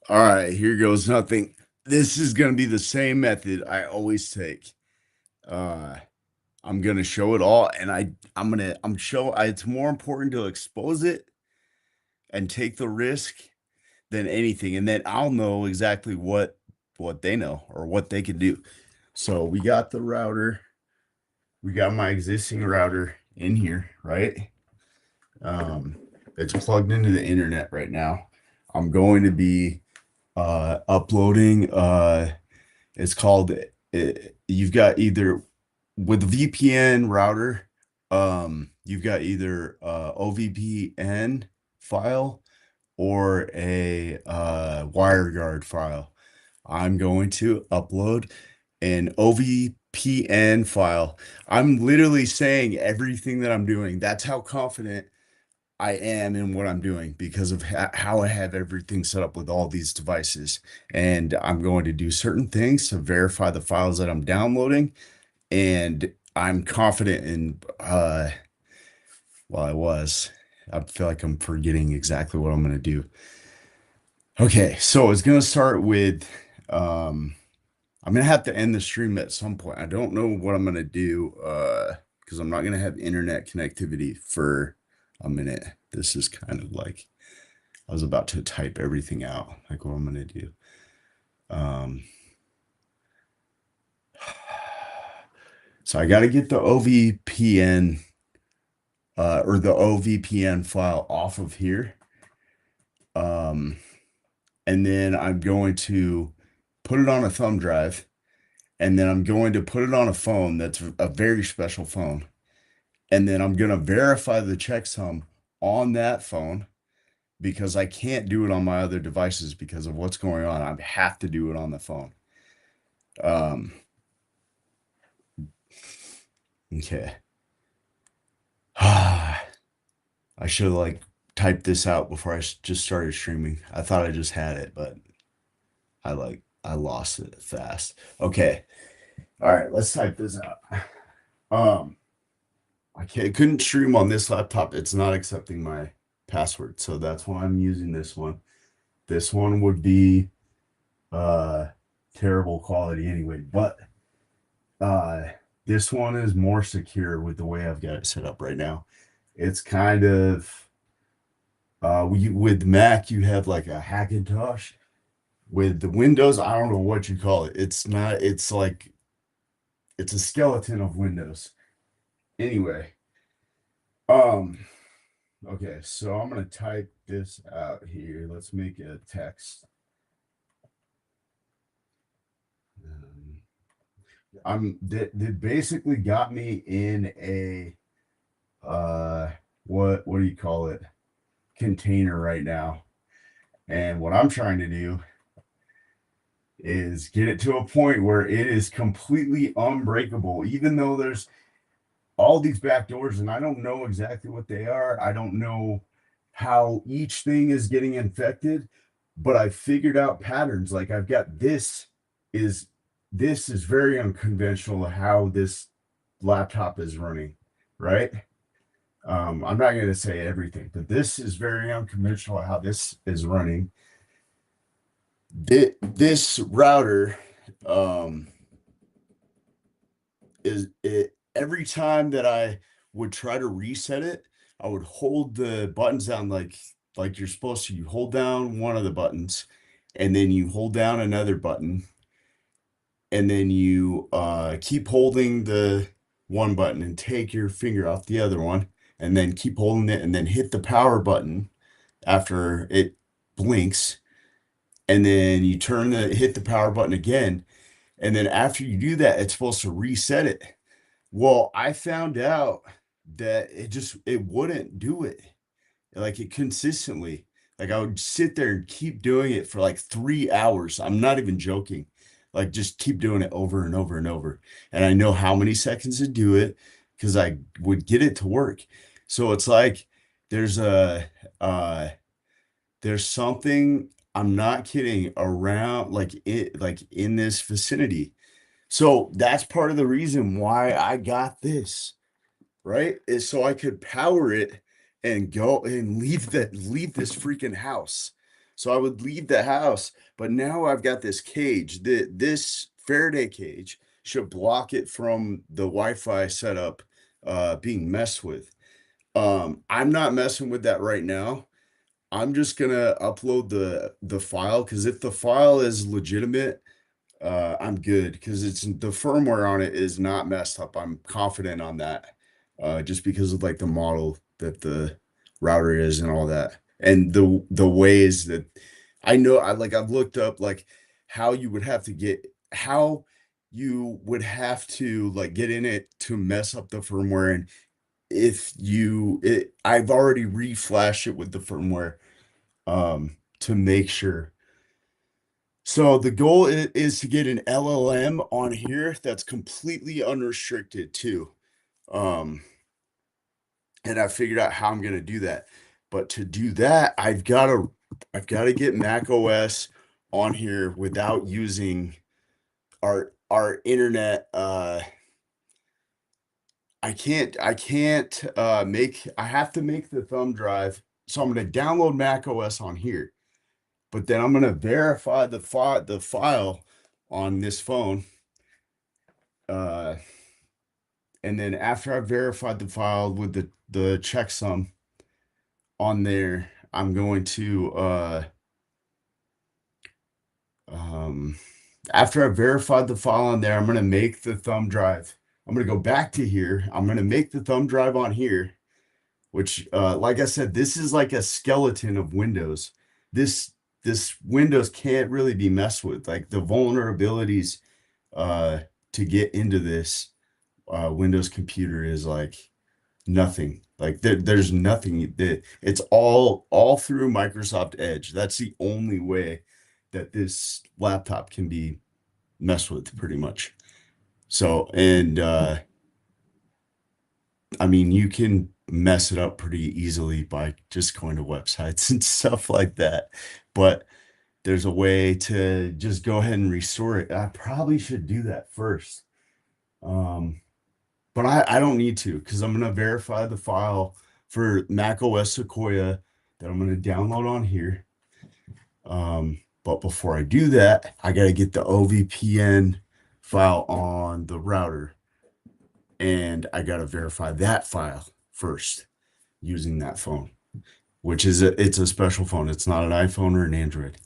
All right, here goes nothing. This is going to be the same method I always take. Uh I'm going to show it all and I'm show it's more important to expose it and take the risk than anything, and then I'll know exactly what they know or what they can do. So we got the router. We got my existing router in here, right? Um it's plugged into the internet right now. I'm going to be uploading it's called you've got either with the VPN router, you've got either OVPN file or a WireGuard file. I'm going to upload an OVPN file. I'm literally saying everything that I'm doing. That's how confident I am in what I'm doing because of how I have everything set up with all these devices. And I'm going to do certain things to verify the files that I'm downloading. And I'm confident in, well, I feel like I'm forgetting exactly what I'm going to do. Okay. So it's going to start with, I'm going to have to end the stream at some point. I don't know what I'm going to do, because I'm not going to have internet connectivity for a minute. This is kind of like, I was about to type everything out, like what I'm gonna do. Um, so I got to get the OVPN or the OVPN file off of here. Um, and then I'm going to put it on a thumb drive, and then I'm going to put it on a phone that's a very special phone. And then I'm gonna verify the checksum on that phone because I can't do it on my other devices because of what's going on. I have to do it on the phone. Um, okay. I should have like typed this out before I just started streaming. I thought I just had it, but I lost it fast. Okay. All right, let's type this out. Um, couldn't stream on this laptop. It's not accepting my password, so that's why I'm using this one. This one would be uh terrible quality anyway, but uh this one is more secure with the way I've got it set up right now. It's kind of with Mac, you have like a Hackintosh. With the Windows, I don't know what you call it. It's not, it's like, it's a skeleton of Windows. Anyway, um, okay, so I'm gonna type this out here. Let's make it a text. Um, that basically got me in a what do you call it? Container right now. And what I'm trying to do is get it to a point where it is completely unbreakable, even though there's all these back doors and I don't know exactly what they are. I don't know how each thing is getting infected, but I figured out patterns. Like I've got is this is very unconventional how this laptop is running, right? I'm not going to say everything, but this is very unconventional how this is running. This router um, is it every time that I would try to reset it, I would hold the buttons down like you're supposed to. You hold down one of the buttons, and then you hold down another button, and then you keep holding the one button and take your finger off the other one, and then keep holding it, and then hit the power button after it blinks, and then you hit the power button again, and then after you do that, it's supposed to reset it. Well, I found out that it wouldn't do it. Like it consistently. Like I would sit there and keep doing it for like 3 hours. I'm not even joking. Like just keep doing it over and over and over. And I know how many seconds to do it because I would get it to work. So it's like there's a uh there's something, I'm not kidding, around like in this vicinity. So that's part of the reason why I got this, right? Is so I could power it and go and leave this freaking house. So I would leave the house, but now I've got this cage. This Faraday cage should block it from the Wi-Fi setup being messed with. I'm not messing with that right now. I'm just gonna upload the file because if the file is legitimate, I'm good because it's the firmware on it is not messed up. I'm confident on that, just because of like the model that the router is and all that, and the ways that I know. I've looked up like how you would have to get how you would have to like get in it to mess up the firmware, and if you it, I've already reflashed it with the firmware to make sure. So the goal is to get an LLM on here that's completely unrestricted too. Um, and I figured out how I'm going to do that. But to do that, I've got to get Mac OS on here without using our internet. I have to make the thumb drive. So I'm going to download Mac OS on here, but then I'm going to verify the file on this phone. Uh, and then after I've verified the file with the checksum on there, I'm going to um after I've verified the file on there, I'm going to make the thumb drive. I'm going to go back to here. I'm going to make the thumb drive on here, which like I said, this is like a skeleton of Windows. This Windows can't really be messed with. Like the vulnerabilities uh to get into this Windows computer is like nothing. Like there's nothing that it's all through Microsoft Edge. That's the only way that this laptop can be messed with pretty much. So, and I mean, you can mess it up pretty easily by just going to websites and stuff like that. But there's a way to just go ahead and restore it. I probably should do that first. Um, but I don't need to because I'm going to verify the file for Mac OS Sequoia that I'm going to download on here. But before I do that, I got to get the OVPN file on the router, and I got to verify that file first using that phone, which is it's a special phone. It's not an iPhone or an Android.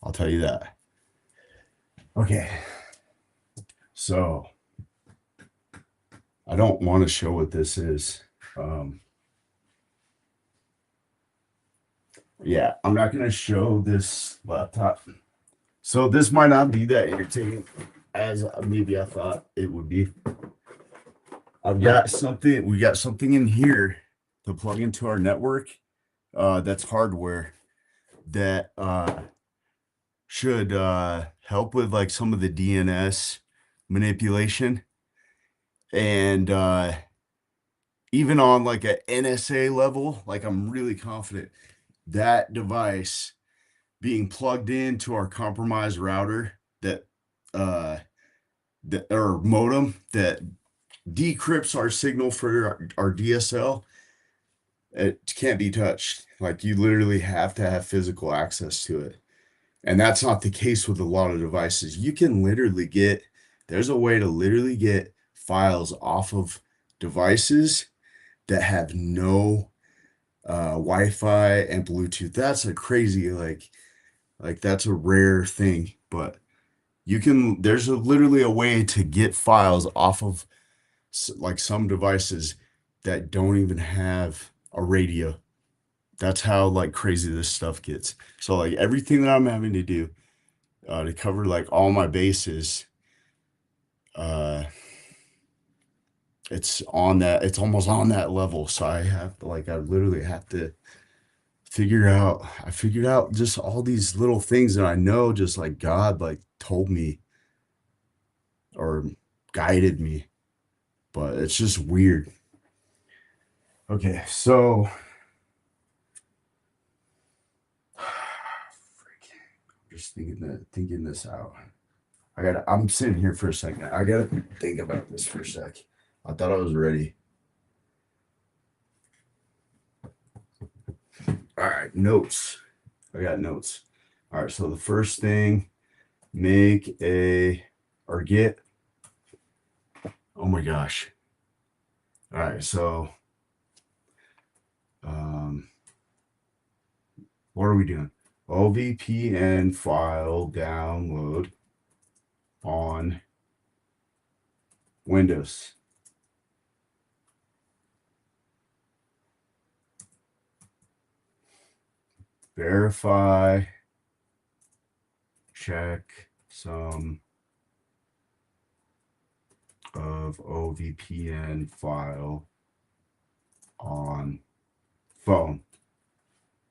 I'll tell you that. Okay. So I don't want to show what this is. Yeah, I'm not going to show this laptop. So this might not be that entertaining as maybe I thought it would be. We got something in here to plug into our network. That's hardware that should help with like some of the DNS manipulation. And even on like a NSA level, like I'm really confident that device being plugged into our compromised router that or modem that decrypts our signal for our DSL, it can't be touched. Like you literally have to have physical access to it. And that's not the case with a lot of devices. You can literally there's a way to literally get files off of devices that have no Wi-Fi and Bluetooth. That's a crazy, like that's a rare thing, but there's literally a way to get files off of like some devices that don't even have a radio. That's how like crazy this stuff gets. So like everything that I'm having to do to cover like all my bases, uh, it's almost on that level. So I literally have to I figured out just all these little things that I know, just like God, like told me or guided me, but it's just weird. Okay, so just thinking this out. I'm sitting here for a second. I gotta think about this for a sec. I thought I was ready. All right, notes. I got notes. All right, so the first thing, make a or get. Oh my gosh. All right, so what are we doing? OVPN file download on Windows. Verify, check some of OVPN file on phone.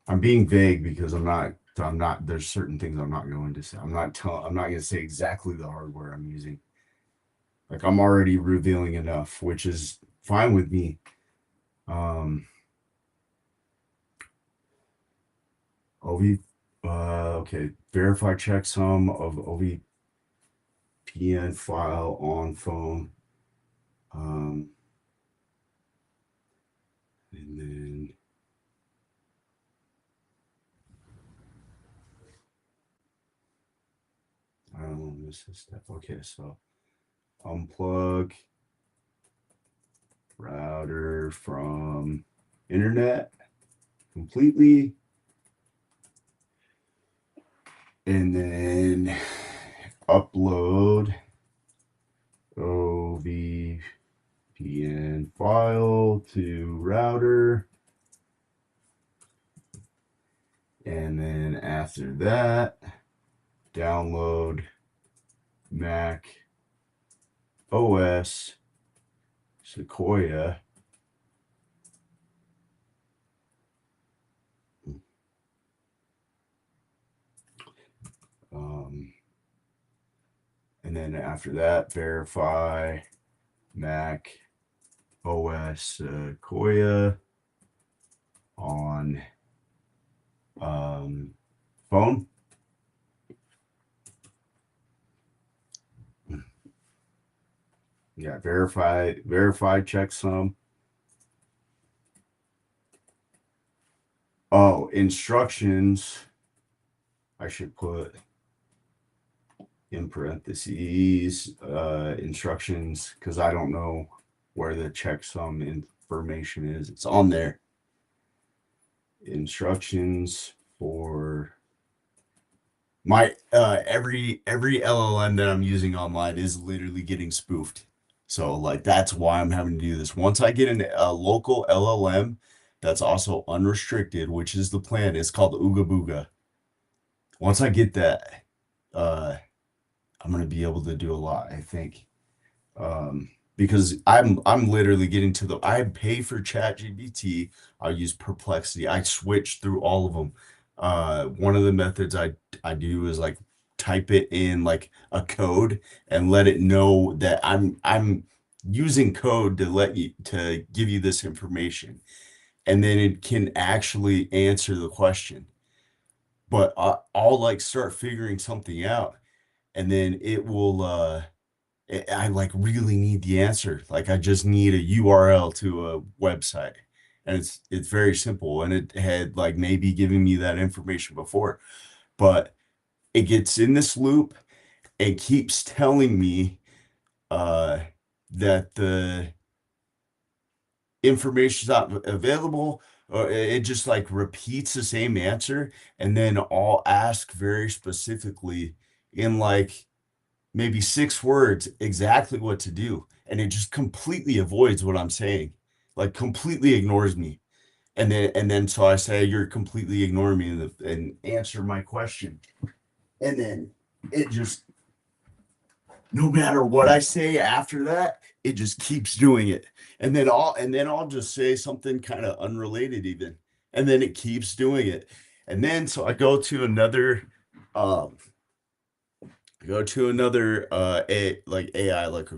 I'm being vague because there's certain things I'm not going to say. I'm not going to say exactly the hardware I'm using. Like I'm already revealing enough, which is fine with me. OV, okay, verify checksum of OVPN file on phone. And then I don't know, miss this step. Okay, so unplug router from internet completely. And then upload OVPN file to router. And then after that, download Mac OS Sequoia. And then after that, verify Mac OS Sequoia on phone. Yeah, verify checksum. Oh, instructions. I should put in parentheses instructions because I don't know where the checksum information is. It's on there. Instructions for my every LLM that I'm using online is literally getting spoofed. So like that's why I'm having to do this. Once I get a local LLM that's also unrestricted, which is the plan, it's called Ooga Booga. Once I get that, I'm gonna be able to do a lot, I think. Because I'm literally getting to the I pay for ChatGPT, I use Perplexity, I switch through all of them. One of the methods I do is like type it in like a code and let it know that I'm using code to give you this information, and then it can actually answer the question. But I'll like start figuring something out, and then it will I like really need the answer. Like I just need a URL to a website. And it's very simple. And it had like maybe given me that information before, but it gets in this loop and keeps telling me uh that the information's not available, or it just like repeats the same answer, and then I'll ask very specifically in like maybe 6 words exactly what to do, and it just completely avoids what I'm saying, like completely ignores me. And then so I say you're completely ignoring me, and answer my question, and then it just, no matter what I say after that, it just keeps doing it. And then I'll just say something kind of unrelated even, and then it keeps doing it. And then so I um go to another AI, like, or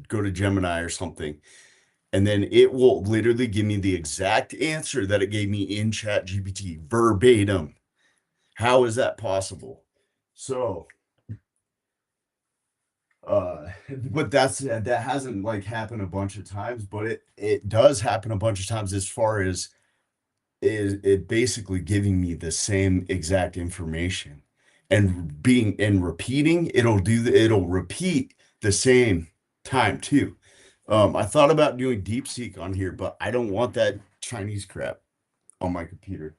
go to Gemini or something, and then it will literally give me the exact answer that it gave me in Chat GPT verbatim. How is that possible? So but that hasn't like happened a bunch of times, but it does happen a bunch of times as far as is it basically giving me the same exact information and being and repeating, it'll repeat the same time too. I thought about doing DeepSeek on here, but I don't want that Chinese crap on my computer.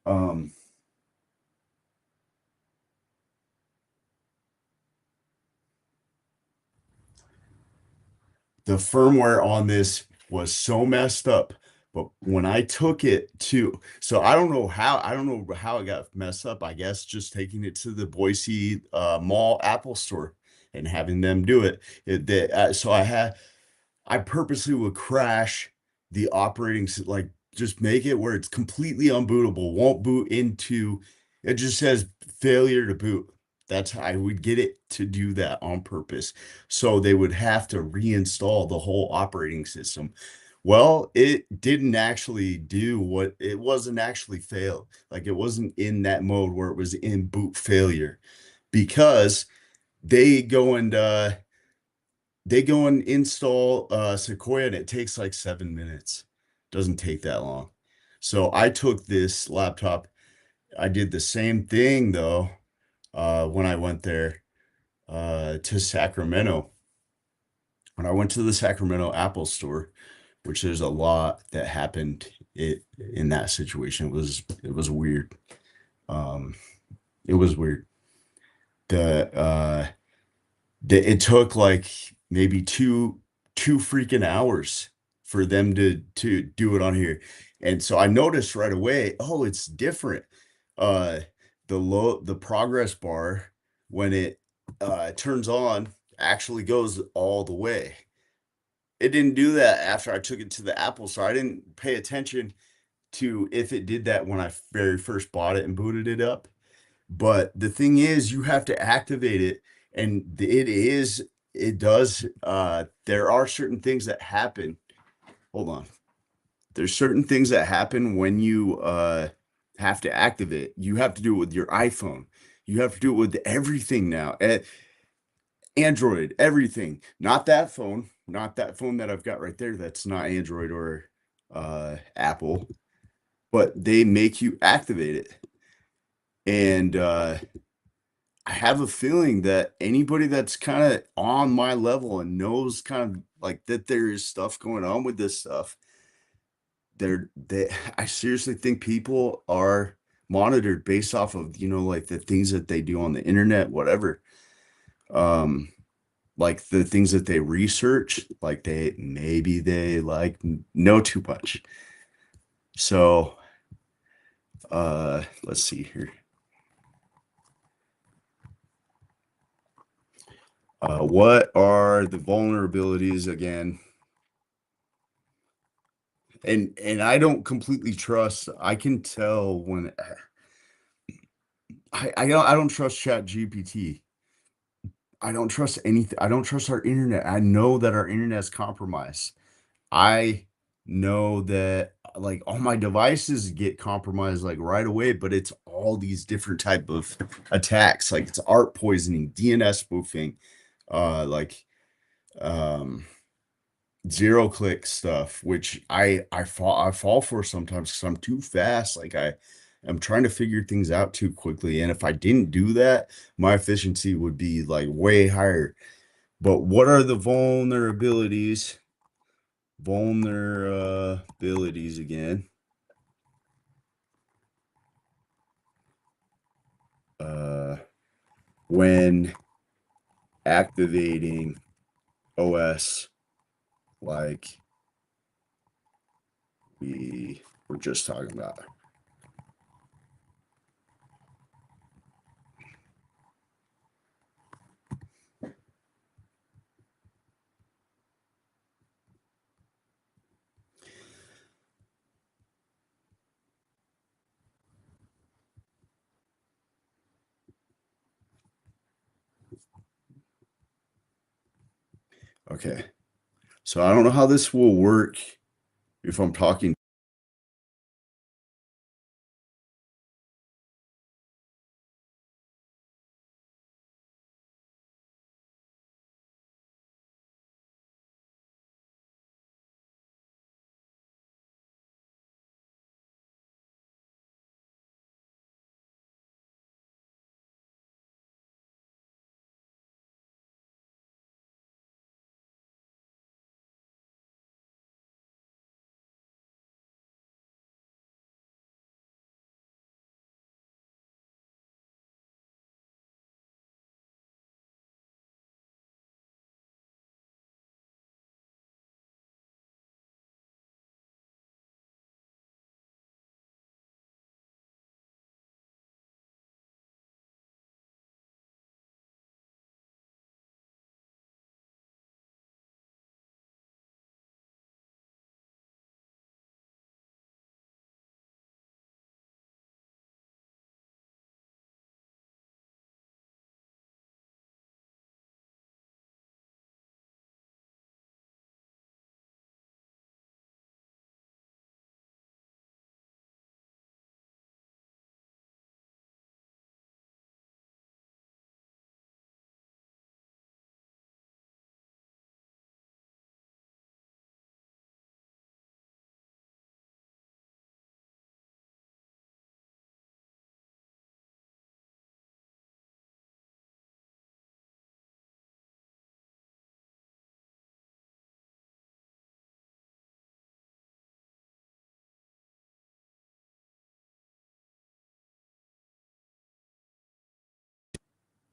Um, the firmware on this was so messed up. But when I took it to, so I don't know how it got messed up. I guess just taking it to the Boise Mall Apple Store and having them do it. So I purposely would crash the like just make it where it's completely unbootable, won't boot into it, just says failure to boot. That's how I would get it to do that on purpose. So they would have to reinstall the whole operating system. Well, it didn't actually do what it wasn't actually failed. Like it wasn't in that mode where it was in boot failure because they go and install Sequoia and it takes like 7 minutes. Doesn't take that long. So I took this laptop. I did the same thing though when I went there to Sacramento. When I went to the Sacramento Apple store, which there's a lot that happened in that situation. It was weird. Um, it was weird. The it took like maybe two freaking hours for them to do it on here. And so I noticed right away, oh, it's different. Uh the progress bar when it turns on actually goes all the way. It didn't do that after I took it to the Apple Store. I didn't pay attention to if it did that when I very first bought it and booted it up. But the thing is, you have to activate it, and it does. There are certain things that happen. Hold on. There's certain things that happen when you have to activate. You have to do it with your iPhone. You have to do it with everything now. Android, everything. Not that phone that I've got right there. That's not Android or Apple, but they make you activate it. And I have a feeling that anybody that's kind of on my level and knows kind of like that there is stuff going on with this stuff, they I seriously think people are monitored based off of, like the things that they do on the internet, whatever. Um, like the things that they research, like they like know too much. So let's see here. What are the vulnerabilities again? And I don't completely trust. I can tell when I don't trust Chat GPT. I don't trust anything. I don't trust our internet. I know that our internet's compromised. I know that like all my devices get compromised like right away, but it's all these different type of attacks. Like it's art poisoning, DNS spoofing, like um zero click stuff, which I fall for sometimes because I'm too fast. Like I'm trying to figure things out too quickly. And if I didn't do that, my efficiency would be like way higher. But what are the vulnerabilities? Vulnerabilities again. Uh when activating OS like we were just talking about. Okay. So I don't know how this will work if I'm talking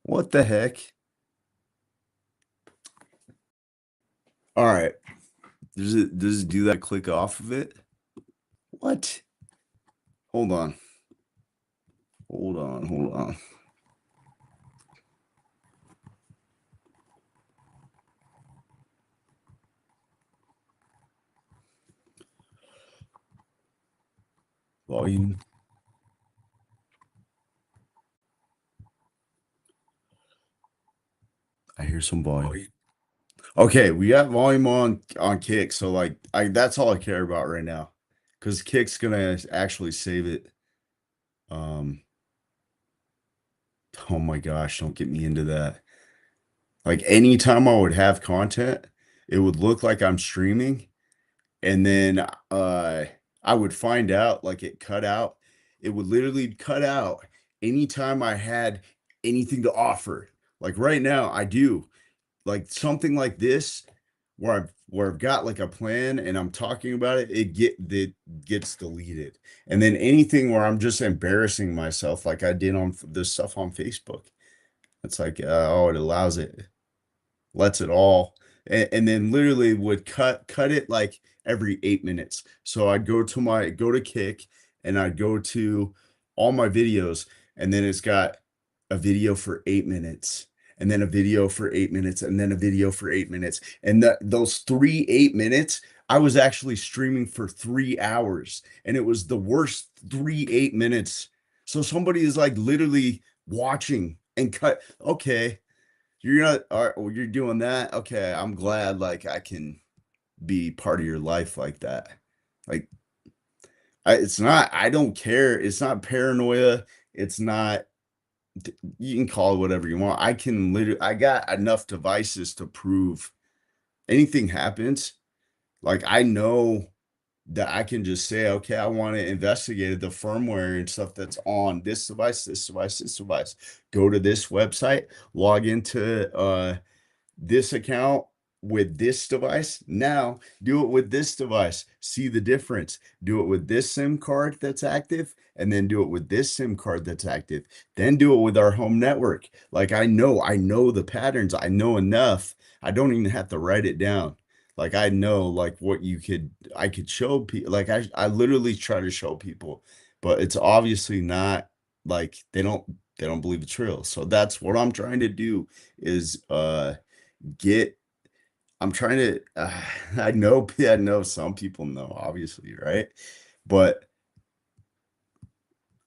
What the heck? All right. Does it do that click off of it? What? Hold on. Hold on. Hold on. Volume. I hear some volume. Okay, we got volume on Kick, so like I that's all I care about right now. Because Kick's gonna actually save it. Um, oh my gosh, don't get me into that. Like anytime I would have content, it would look like I'm streaming, and then I would find out like it cut out. It would literally cut out anytime I had anything to offer. Like right now, I do like something like this where I've got like a plan and I'm talking about it, it gets deleted. And then anything where I'm just embarrassing myself, like I did on this stuff on Facebook, it's like oh, it allows it, lets it all, and then literally would cut it like every 8 minutes. So I'd go to Kick, and I'd go to all my videos, and then it's got a video for 8 minutes, and then a video for 8 minutes, and then a video for 8 minutes, and those 3 8 minutes, I was actually streaming for 3 hours, and it was the worst 3 8 minutes. So somebody is like literally watching and cut. Okay, you're not, all right, well, you're doing that. Okay, I'm glad like I can be part of your life like that. Like it's not, I don't care. It's not paranoia. It's not, you can call it whatever you want. I can literally, I got enough devices to prove anything happens. Like I know that I can just say, okay, I want to investigate the firmware and stuff that's on this device, this device, this device. Go to this website, log into this account with this device. Now do it with this device. See the difference. Do it with this SIM card that's active, and then do it with this SIM card that's active. Then do it with our home network. Like I know the patterns. I know enough. I don't even have to write it down. Like I know like what I could show people. Like I literally try to show people, but it's obviously not like they don't believe it's real. So that's what I'm trying to do is get I'm trying to I know some people know, obviously, right? But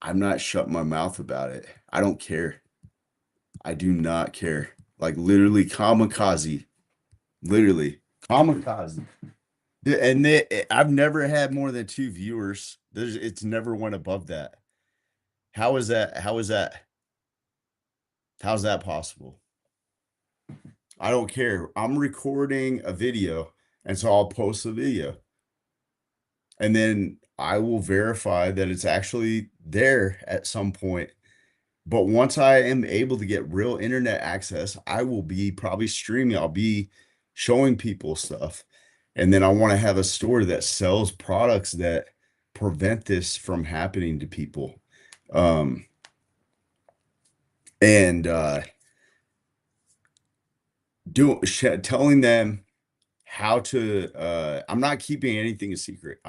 I'm not shutting my mouth about it. I don't care. I do not care. Like literally kamikaze. Literally kamikaze. And I've never had more than 2 viewers. It's never went above that. How is that? How's that possible? I don't care. I'm recording a video, and so I'll post the video. And then I will verify that it's actually there at some point. But once I am able to get real internet access, I will be probably streaming. I'll be showing people stuff. And then I want to have a store that sells products that prevent this from happening to people. Um, and telling them how to I'm not keeping anything a secret.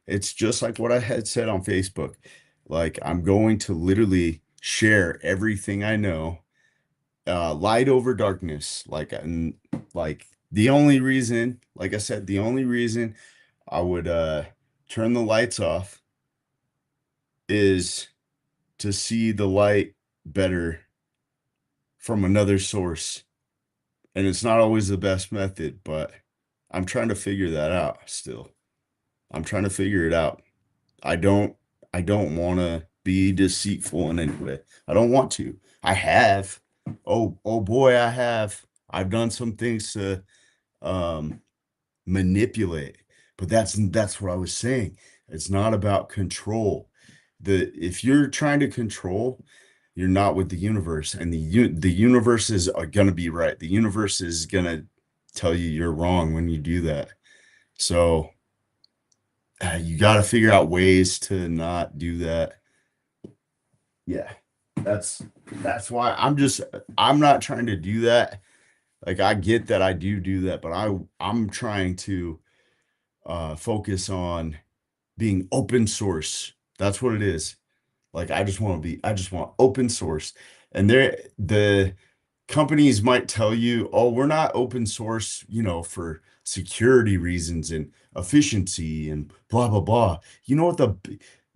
It's just like what I had said on Facebook. Like I'm going to literally share everything I know, light over darkness. Like the only reason, like I said, the only reason I would turn the lights off is to see the light better from another source. And it's not always the best method, but I'm trying to figure that out still. I'm trying to figure it out. I don't I don't want to be deceitful in any way. I don't want to. I have. Oh boy, I have. I've done some things to um manipulate. But that's what I was saying. It's not about control. If you're trying to control, you're not with the universe, and the universe is going to be right. The universe is going to tell you you're wrong when you do that. So you got to figure out ways to not do that. Yeah. That's that's why I'm not trying to do that. Like I get that I do that, but I'm trying to focus on being open source. That's what it is. Like I just want open source. And the companies might tell you, "Oh, we're not open source, for security reasons and efficiency and blah blah blah." You know what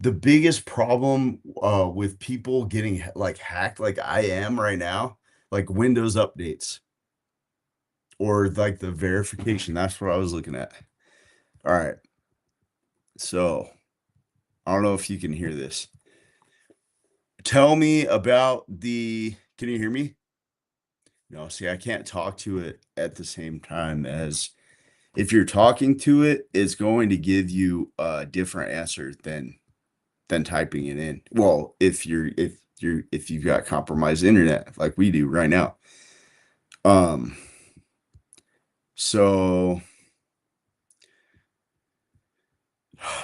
the biggest problem with people getting like hacked like I am right now, like Windows updates or like the verification. That's what I was looking at. All right. So, I don't know if you can hear this. Tell me about can you hear me? No, see, I can't talk to it at the same time as if you're talking to it, it's going to give you a different answer than typing it in. Well, if you've got compromised internet like we do right now. Um, so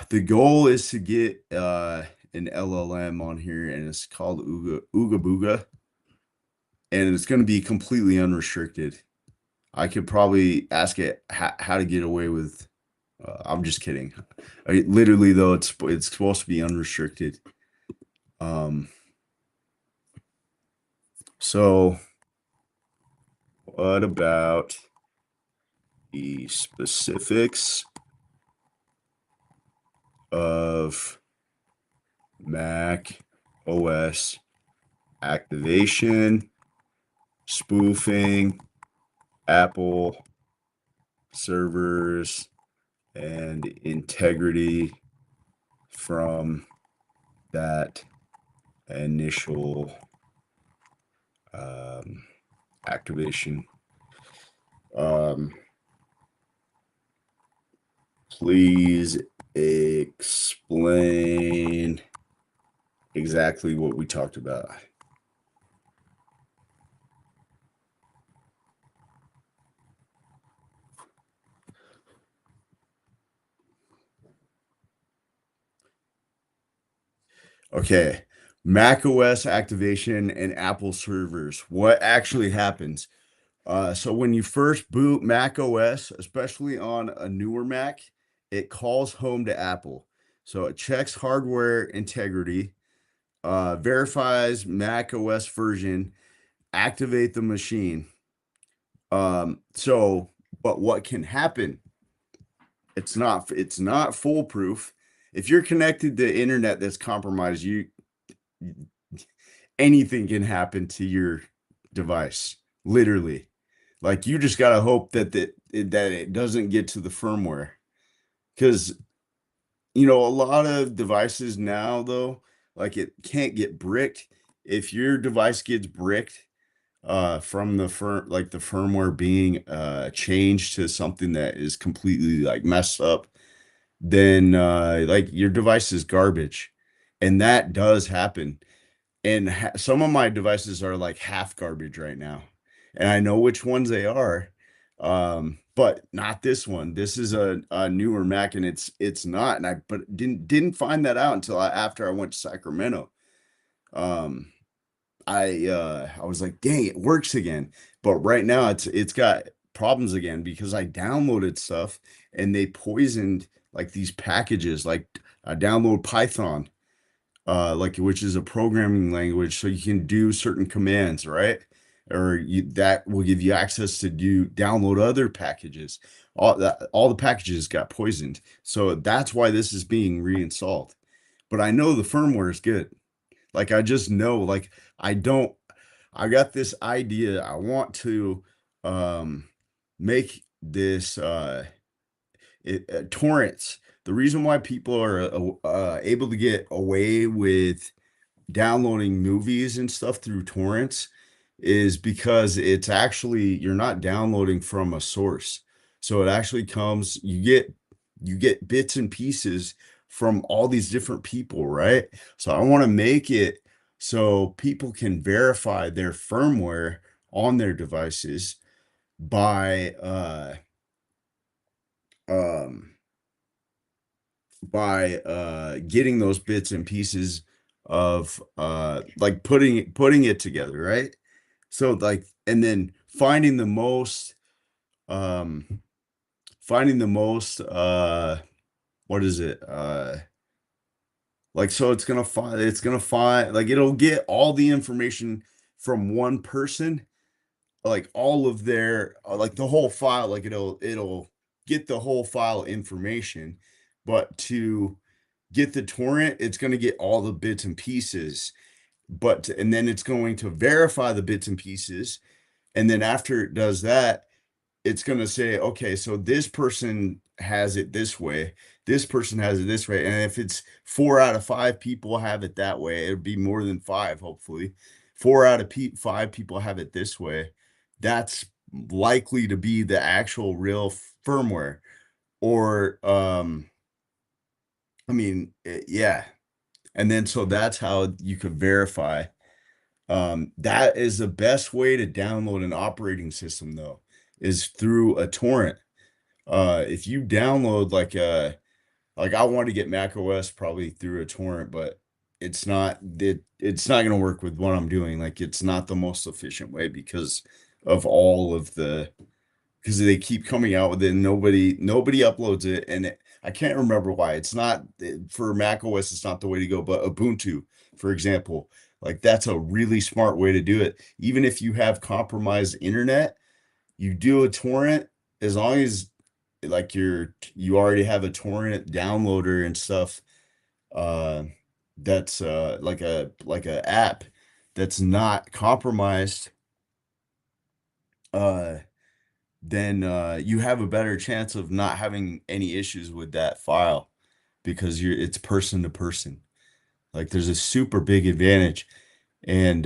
the goal is to get an LLM on here, and it's called Ooga Booga, and it's going to be completely unrestricted. I could probably ask it how to get away with. I'm just kidding. Literally though, it's supposed to be unrestricted. Um, so what about the specifics of Mac OS activation, spoofing, Apple servers, and integrity from that initial um, activation? Um, please explain exactly what we talked about. Okay. Mac OS activation and Apple servers. What actually happens? So when you first boot Mac OS, especially on a newer Mac, it calls home to Apple. So it checks hardware integrity, verifies Mac OS version, activate the machine. So but what can happen? It's not foolproof. If you're connected to internet that's compromised, you anything can happen to your device, literally. Like you just gotta hope that it doesn't get to the firmware. Because a lot of devices now though, like it can't get bricked. If your device gets bricked, from the firmware being changed to something that is completely like messed up, then like your device is garbage. And that does happen. And some of my devices are like half garbage right now. And I know which ones they are. But not this one. This is a newer Mac, and it's not. And I but didn't find that out until after I went to Sacramento. Um, I was like, dang, it works again. But right now it's got problems again because I downloaded stuff and they poisoned like these packages. Like I download Python, like which is a programming language, so you can do certain commands, right? That will give you access to download other packages. All the packages got poisoned, so that's why this is being reinstalled. But I know the firmware is good. Like I just know, like I don't. I got this idea. I want to um, make this torrents. The reason why people are able to get away with downloading movies and stuff through torrents is because it's actually you're not downloading from a source. So it actually comes, you get bits and pieces from all these different people, right? So I want to make it so people can verify their firmware on their devices by um getting those bits and pieces of like putting it together, right? So like, and then um finding the most what is it? Like, so it's gonna find like it'll get all the information from one person, like all of their like the whole file, like it'll get the whole file information, but to get the torrent, it's going to get all the bits and pieces, and then it's going to verify the bits and pieces, and then after it does that, it's going to say, okay, so this person has it this way, this person has it this way. And if it's 4 out of 5 people have it that way, it'd be more than five, hopefully. 4 out of 5 people have it this way. That's likely to be the actual real firmware. Or, I mean, yeah. And then so that's how you could verify. That is the best way to download an operating system, though, is through a torrent. If you download like I want to get Mac OS probably through a torrent, but it's not gonna work with what I'm doing. Like it's not the most efficient way because of all of the because they keep coming out with it and nobody uploads it, and I can't remember why. It's not for Mac OS, it's not the way to go, but Ubuntu, for example, like that's a really smart way to do it. Even if you have compromised internet, you do a torrent as long as like you already have a torrent downloader and stuff uh that's like a app that's not compromised, uh then you have a better chance of not having any issues with that file because it's person to person. Like there's a super big advantage, and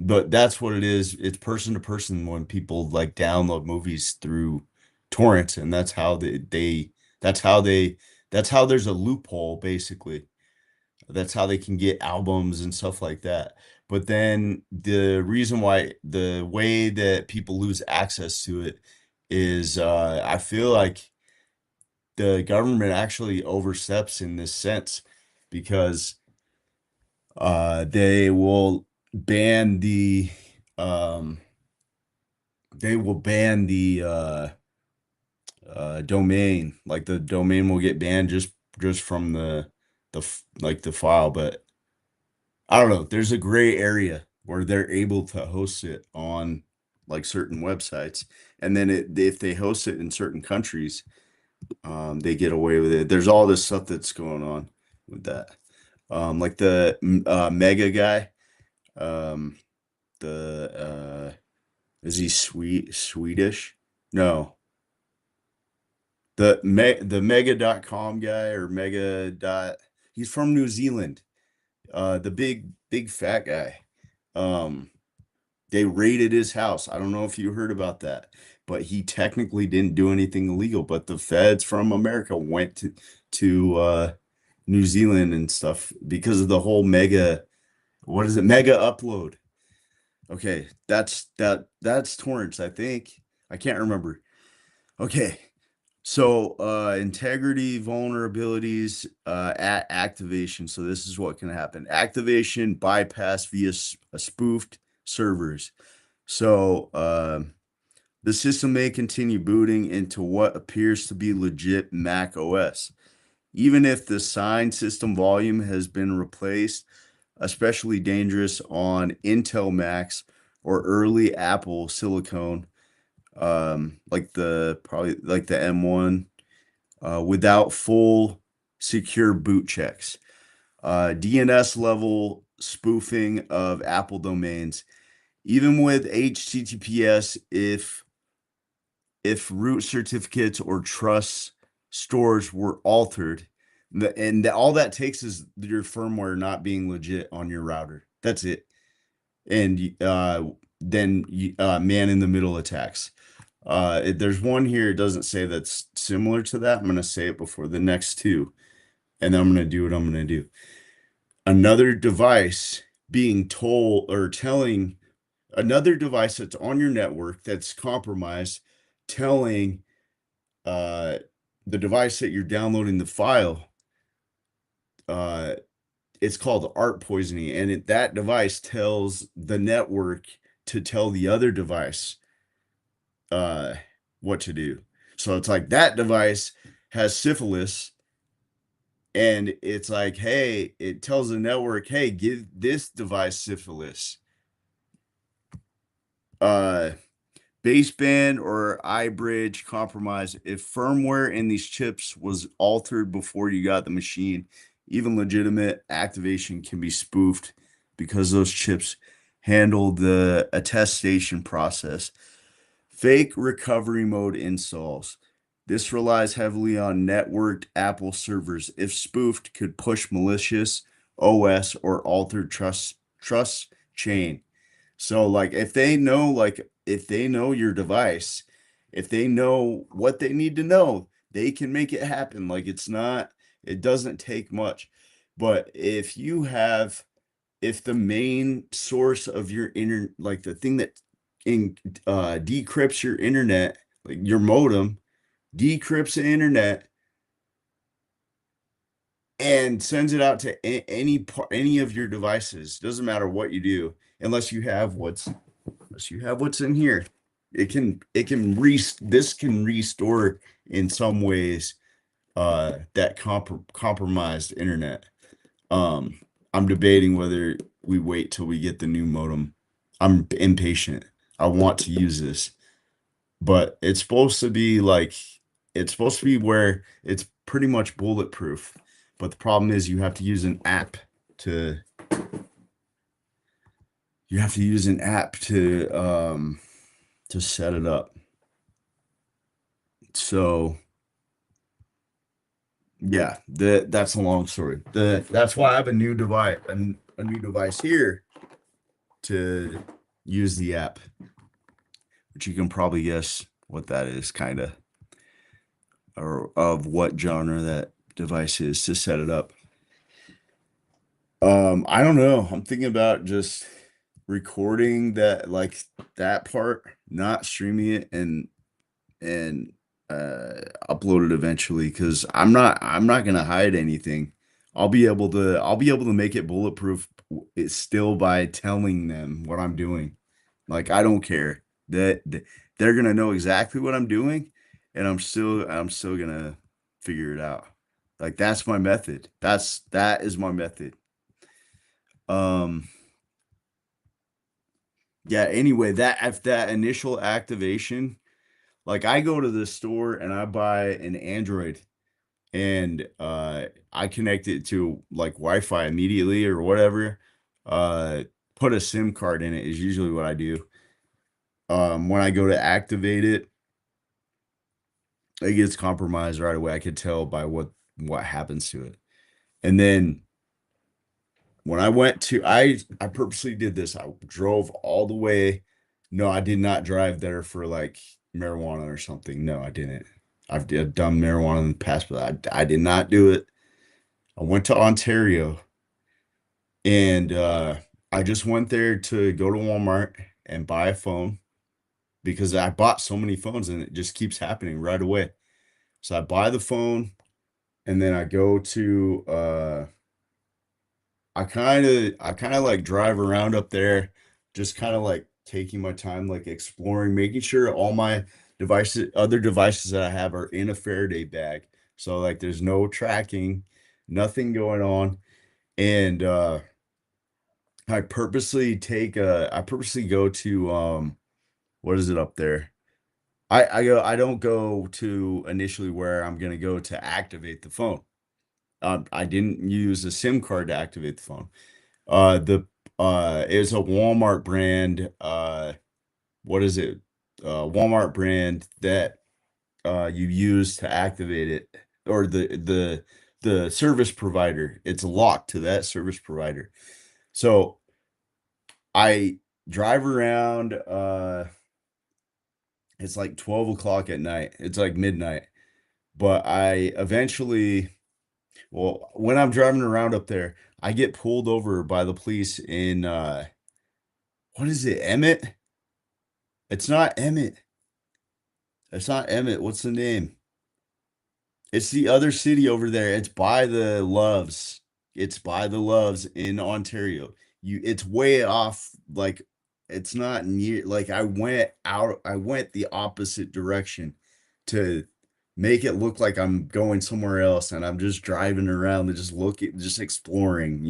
but that's what it is. It's person to person when people like download movies through torrents, and that's how they that's how there's a loophole basically. That's how they can get albums and stuff like that. But then the reason why the way that people lose access to it is I feel like the government actually oversteps in this sense because they will ban um the domain. Like the domain will get banned just from like the file. But I don't know, there's a gray area where they're able to host it on like certain websites, and then if they host it in certain countries, they get away with it. There's all this stuff that's going on with that. Like the mega guy, um the is he Swedish? No. The mega.com guy, or mega dot, he's from New Zealand. The big fat guy. Um they raided his house. I don't know if you heard about that, but he technically didn't do anything illegal, but the feds from America went to New Zealand and stuff because of the whole mega, what is it? Mega upload. Okay, that's torrents, I think. I can't remember. Okay. So integrity vulnerabilities at activation. So this is what can happen. Activation bypass via spoofed servers. So the system may continue booting into what appears to be legit Mac OS, even if the signed system volume has been replaced, especially dangerous on Intel Macs or early Apple silicone, like probably like the M1, without full secure boot checks. DNS level spoofing of Apple domains, even with HTTPS, if root certificates or trust stores were altered, and all that takes is your firmware not being legit on your router. That's it. And then man in the middle attacks. There's one here, it doesn't say that's similar to that. I'm going to say it before the next two, and then I'm going to do what I'm going to do. Another device being told or telling another device that's on your network that's compromised, telling uh, the device that you're downloading the file, uh, it's called art poisoning, and that device tells the network to tell the other device uh what to do. So it's like that device has syphilis, and it's like, hey, it tells the network, hey, give this device syphilis. Uh Baseband or iBridge compromise. If firmware in these chips was altered before you got the machine, even legitimate activation can be spoofed because those chips handle the attestation process. Fake recovery mode installs. This relies heavily on networked Apple servers. If spoofed, could push malicious OS or altered trust chain. So like if they know your device, if they know what they need to know, they can make it happen. Like it doesn't take much. But if the main source of your like the thing that decrypts your internet, like your modem, decrypts the internet and sends it out to any of your devices, doesn't matter what you do, unless you have what's in here. This can restore in some ways that compromised internet. Um I'm debating whether we wait till we get the new modem. I'm impatient. I want to use this, but it's supposed to be where it's pretty much bulletproof. But the problem is to you have to use an app to set it up. So yeah, that's a long story. That's why I have a new device here to use the app, which you can probably guess what that is, kind of, or of what genre that device is to set it up. I don't know. I'm thinking about just recording that part, not streaming it, and upload it eventually, because I'm not gonna hide anything. I'll be able to make it bulletproof. It's still by telling them what I'm doing. Like I don't care that they're gonna know exactly what I'm doing, and I'm still gonna figure it out. Like that's my method. That is my method. Um, yeah. Anyway, that if that initial activation, like I go to the store and I buy an Android, and I connect it to like Wi-Fi immediately or whatever. Uh, put a SIM card in it is usually what I do. When I go to activate it, it gets compromised right away. I could tell by what happens to it. And then when I went to I purposely did this. I drove all the way. No, I did not drive there for like marijuana or something. No, I didn't. I've done marijuana in the past, but I did not do it. I went to Ontario, and I just went there to go to Walmart and buy a phone because I bought so many phones and it just keeps happening right away. So I buy the phone, and then I kind of like drive around up there, just kind of like taking my time, like exploring, making sure all my other devices that I have are in a Faraday bag. So like there's no tracking, nothing going on. And I purposely go to what is it up there? I don't go to initially where I'm gonna go to activate the phone. I didn't use a SIM card to activate the phone. The It's a Walmart brand. What is it? Walmart brand that you use to activate it, or the service provider. It's locked to that service provider. So I drive around. It's like 12 o'clock at night. It's like midnight. But I eventually, well, when I'm driving around up there, I get pulled over by the police in what is it, Emmett? It's not Emmett. It's not Emmett. What's the name? It's the other city over there. It's by the Loves. It's by the Loves in Ontario. It's way off. Like, it's not near. Like, I went the opposite direction to make it look like I'm going somewhere else, and I'm just driving around and just looking, just exploring,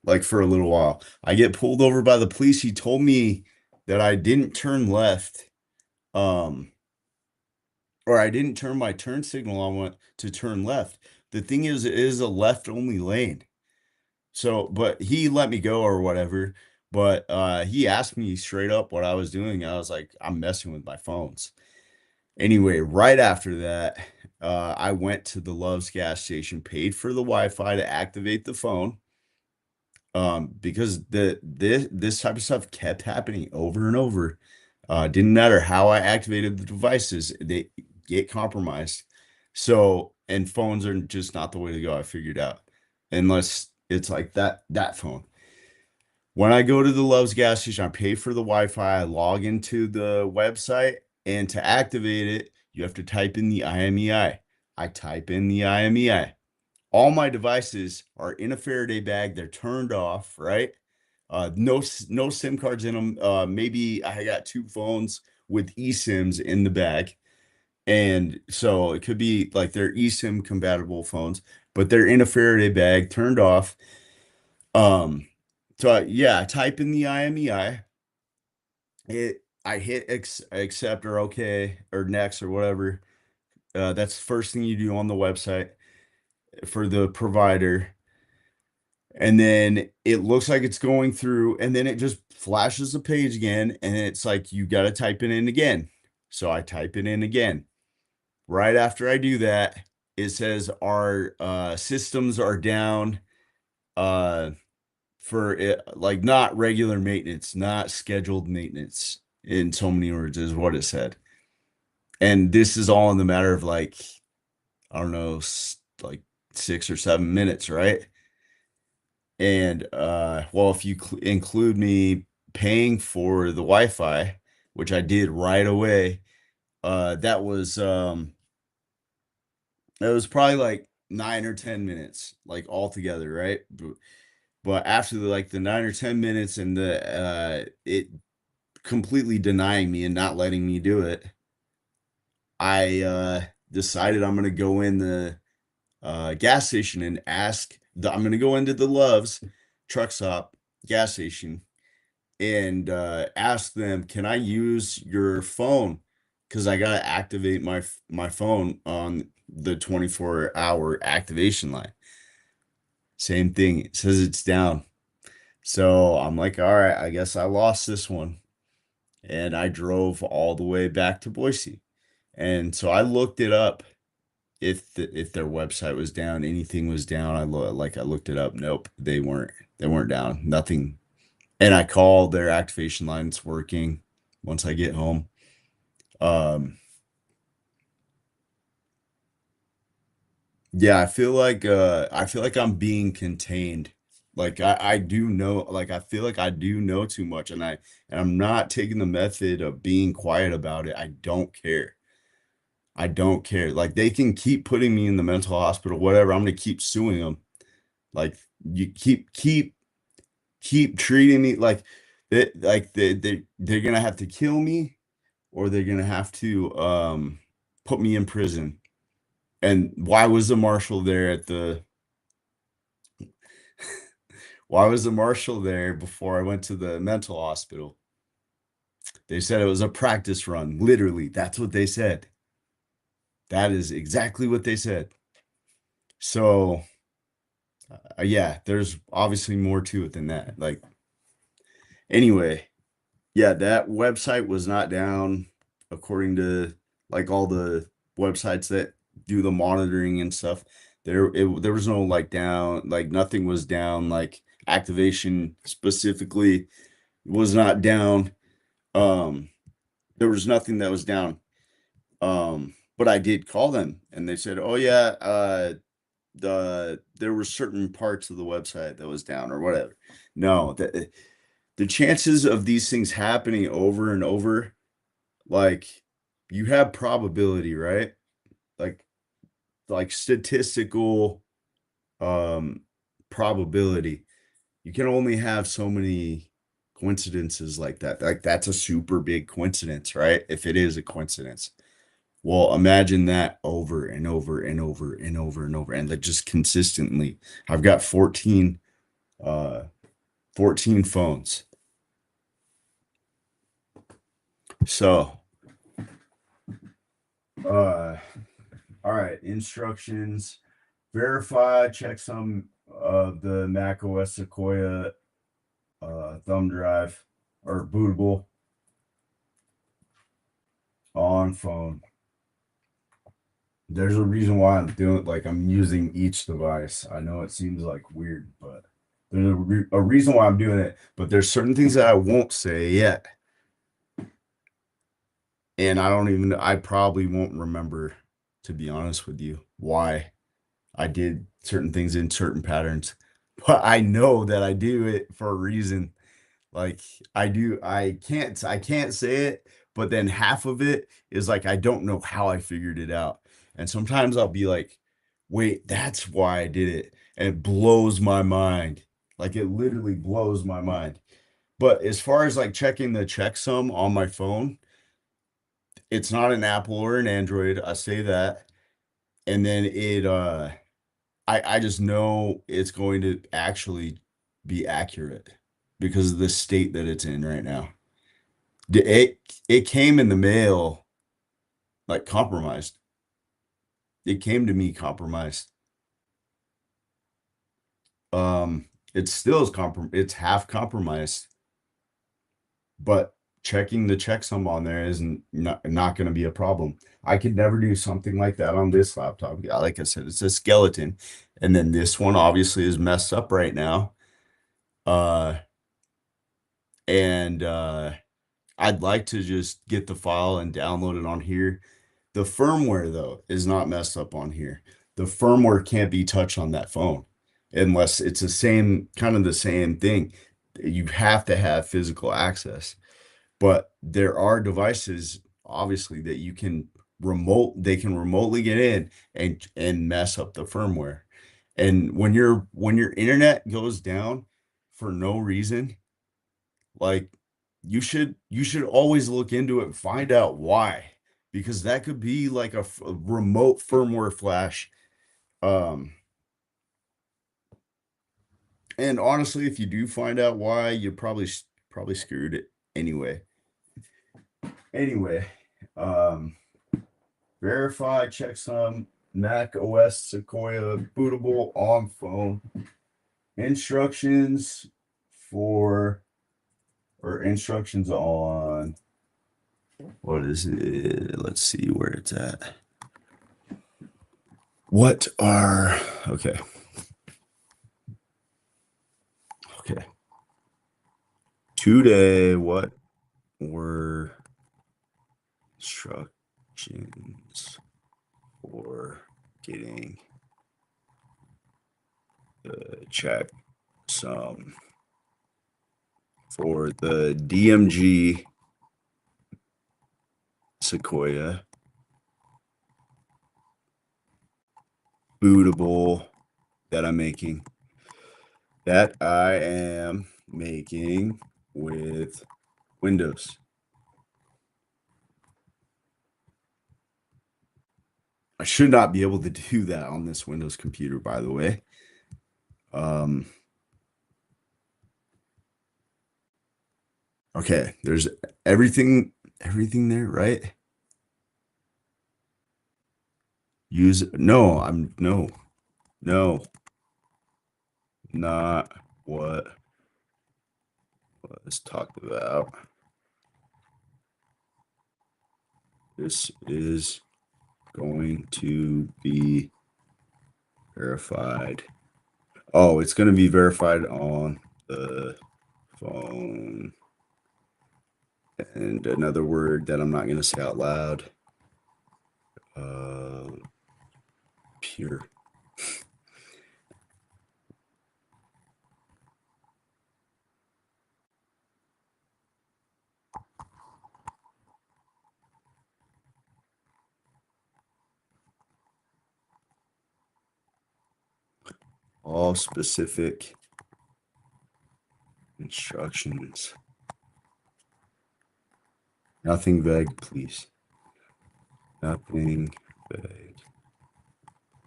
like for a little while. I get pulled over by the police. He told me that I didn't turn left. Um, or I didn't turn my turn signal on when to turn left. The thing is, it is a left only lane. So, but he let me go or whatever. But he asked me straight up what I was doing. I was like, I'm messing with my phones. Anyway, right after that, I went to the Love's gas station, paid for the Wi-Fi to activate the phone. Because this type of stuff kept happening over and over. Didn't matter how I activated the devices, they get compromised. So, and phones are just not the way to go, I figured out. Unless it's like that phone. When I go to the Love's gas station, I pay for the Wi-Fi, I log into the website, and to activate it, you have to type in the IMEI. I type in the IMEI. All my devices are in a Faraday bag. They're turned off, right? No SIM cards in them. Maybe I got two phones with eSIMs in the bag. And so it could be like they're eSIM compatible phones, but they're in a Faraday bag, turned off. Um, yeah, I type in the IMEI. I hit accept or okay or next or whatever. That's the first thing you do on the website for the provider. And then it looks like it's going through, and then it just flashes the page again, and it's like you got to type it in again. So I type it in again. Right after I do that, it says our systems are down uh for it, like not regular maintenance, not scheduled maintenance, in so many words is what it said. And this is all in the matter of like, I don't know, like 6 or 7 minutes, right? And well, if you include me paying for the Wi-Fi, which I did right away, that was probably like 9 or 10 minutes, like altogether, right? But after like the 9 or 10 minutes and the it completely denying me and not letting me do it, I decided I'm gonna go in the gas station and I'm gonna go into the Love's truck stop gas station and ask them, can I use your phone? Because I gotta activate my phone on the 24-hour activation line. Same thing. It says it's down. So I'm like, all right, I guess I lost this one. And I drove all the way back to Boise. And so I looked it up if their website was down, anything was down. I looked it up. Nope, they weren't down. Nothing. And I called their activation line. It's working once I get home. Um, yeah, I feel like I'm being contained. Like I do know, like I feel like I do know too much, and I'm not taking the method of being quiet about it. I don't care. I don't care. Like they can keep putting me in the mental hospital, whatever. I'm gonna keep suing them. Like you keep treating me they're gonna have to kill me, or they're gonna have to put me in prison. And why was the marshal there at the why was the marshal there before I went to the mental hospital? They said it was a practice run. Literally, that's what they said. That is exactly what they said. So yeah, there's obviously more to it than that. Like, anyway, yeah, that website was not down according to like all the websites that do the monitoring and stuff. There was no like down, like nothing was down, like activation specifically was not down. Um, there was nothing that was down. But I did call them and they said, "Oh yeah, there were certain parts of the website that was down or whatever." No, the chances of these things happening over and over, like you have probability, right? Like like statistical um probability. You can only have so many coincidences like that. Like that's a super big coincidence, right? If it is a coincidence. Well, imagine that over and over and over and over and over and like just consistently. I've got 14 phones. So, uh all right, instructions. Verify, check some of the Mac OS Sequoia thumb drive or bootable on phone. There's a reason why I'm doing like I'm using each device. I know it seems like weird, but there's a reason why I'm doing it. But there's certain things that I won't say yet. And I probably won't remember, to be honest with you, why I did certain things in certain patterns. But I know that I do it for a reason. Like I can't say it, but then half of it is like I don't know how I figured it out. And sometimes I'll be like, wait, that's why I did it. And it blows my mind. Like it literally blows my mind. But as far as like checking the checksum on my phone, it's not an Apple or an Android. I say that. And then I just know it's going to actually be accurate because of the state that it's in right now. It came in the mail like compromised. It came to me compromised. It still is it's half compromised, but checking the checksum on there isn't not going to be a problem. I could never do something like that on this laptop. Yeah, like I said, it's a skeleton, and then this one obviously is messed up right now. Uh, and I'd like to just get the file and download it on here. The firmware, though, is not messed up on here. The firmware can't be touched on that phone unless it's the same kind of the same thing. You have to have physical access. But there are devices, obviously, that they can remotely get in and mess up the firmware. And when your internet goes down for no reason, like you should always look into it and find out why, because that could be like a remote firmware flash. Um, and honestly, if you do find out why, you probably screwed it anyway. Anyway, um, verify checksum Mac OS Sequoia bootable on phone. Instructions for or instructions on what is it? Let's see where it's at. What are okay. Okay. Today, what were instructions for getting the checksum for the DMG Sequoia bootable that I'm making? That I am making with Windows. I should not be able to do that on this Windows computer, by the way. Okay, there's everything there, right? Use no, I'm no, no, not what was talked about. This is going to be verified. Oh, it's going to be verified on the phone. And another word that I'm not going to say out loud. Pure. All specific instructions. Nothing vague, please. Nothing vague,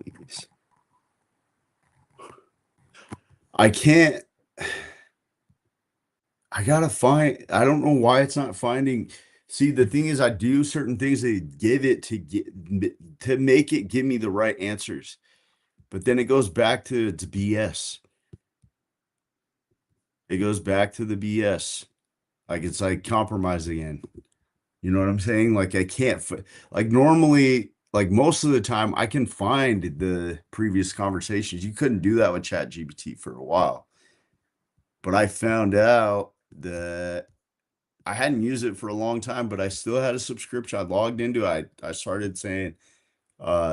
please. I can't. I gotta find. I don't know why it's not finding. See, the thing is, I do certain things they give it to make it give me the right answers, but then it goes back to it's BS. It goes back to the BS. Like it's like compromise again. You know what I'm saying? Like I can't like normally like most of the time I can find the previous conversations. You couldn't do that with Chat GPT for a while. But I found out that I hadn't used it for a long time, but I still had a subscription. I logged into it. I started saying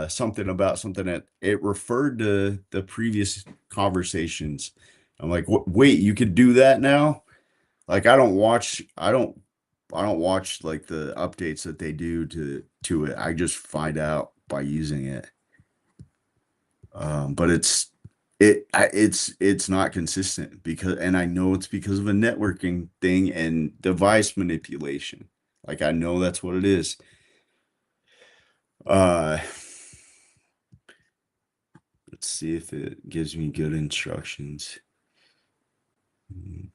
something about something that it referred to the previous conversations. I'm like, wait, you could do that now? Like I don't watch like the updates that they do to it. I just find out by using it. But it's not consistent because and I know it's because of a networking thing and device manipulation. Like I know that's what it is. Uh let's see if it gives me good instructions. Mm.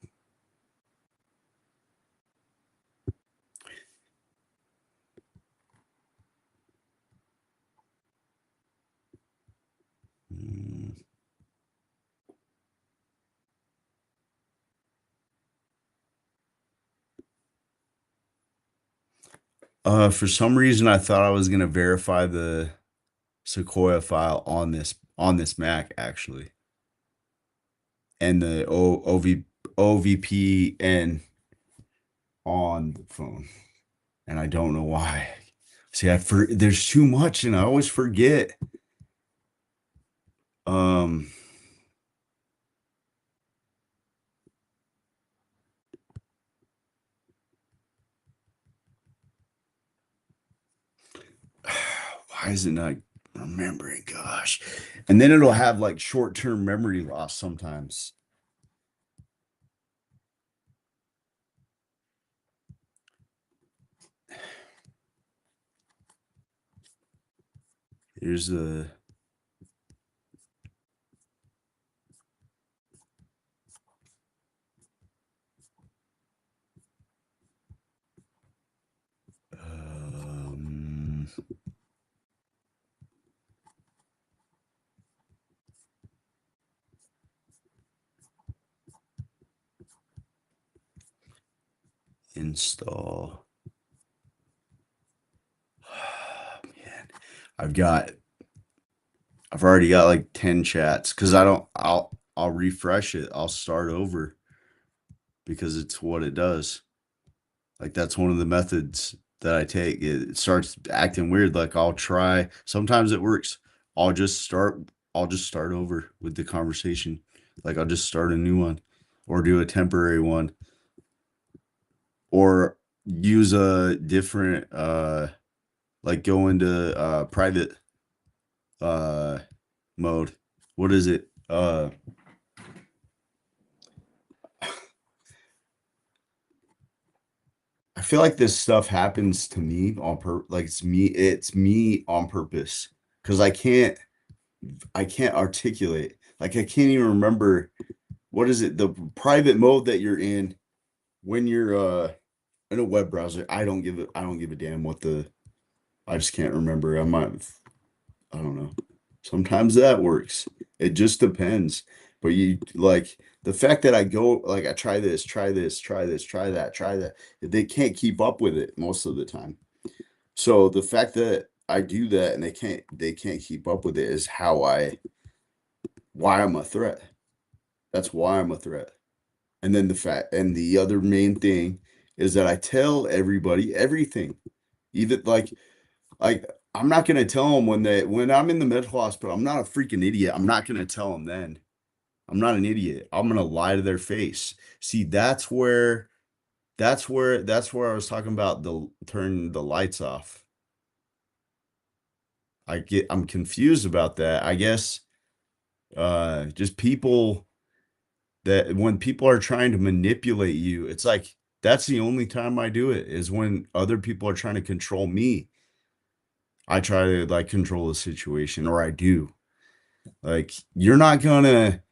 For some reason I thought I was gonna verify the Sequoia file on this Mac actually, and the OVPN on the phone, and I don't know why. See, there's too much, and I always forget. Um, why is it not remembering? Gosh, and then it'll have like short-term memory loss sometimes. Here's the um, install. Man, I've got I've already got like 10 chats because I don't I'll refresh it. I'll start over because it's what it does. Like that's one of the methods that I take. It starts acting weird. Like I'll try. Sometimes it works. I'll just start over with the conversation. Like I'll just start a new one or do a temporary one or use a different like go into private uh mode. What is it? I feel like this stuff happens to me on like it's me on purpose because I can't articulate. Like I can't even remember what is it, the private mode that you're in when you're in a web browser. I don't give a damn what the I just can't remember. I don't know. Sometimes that works. It just depends. But you like the fact that I go like I try this, try this, try this, try that. They can't keep up with it most of the time. So the fact that I do that and they can't keep up with it is why I'm a threat. That's why I'm a threat. And then the other main thing is that I tell everybody everything. Even like I'm not gonna tell them when I'm in the mental hospital. I'm not a freaking idiot. I'm not gonna tell them then. I'm not an idiot. I'm gonna lie to their face. See, that's where I was talking about the turn the lights off. I'm confused about that. I guess Just people that when people are trying to manipulate you, it's like that's the only time I do it is when other people are trying to control me. I try to like control the situation, or I do. Like, you're not gonna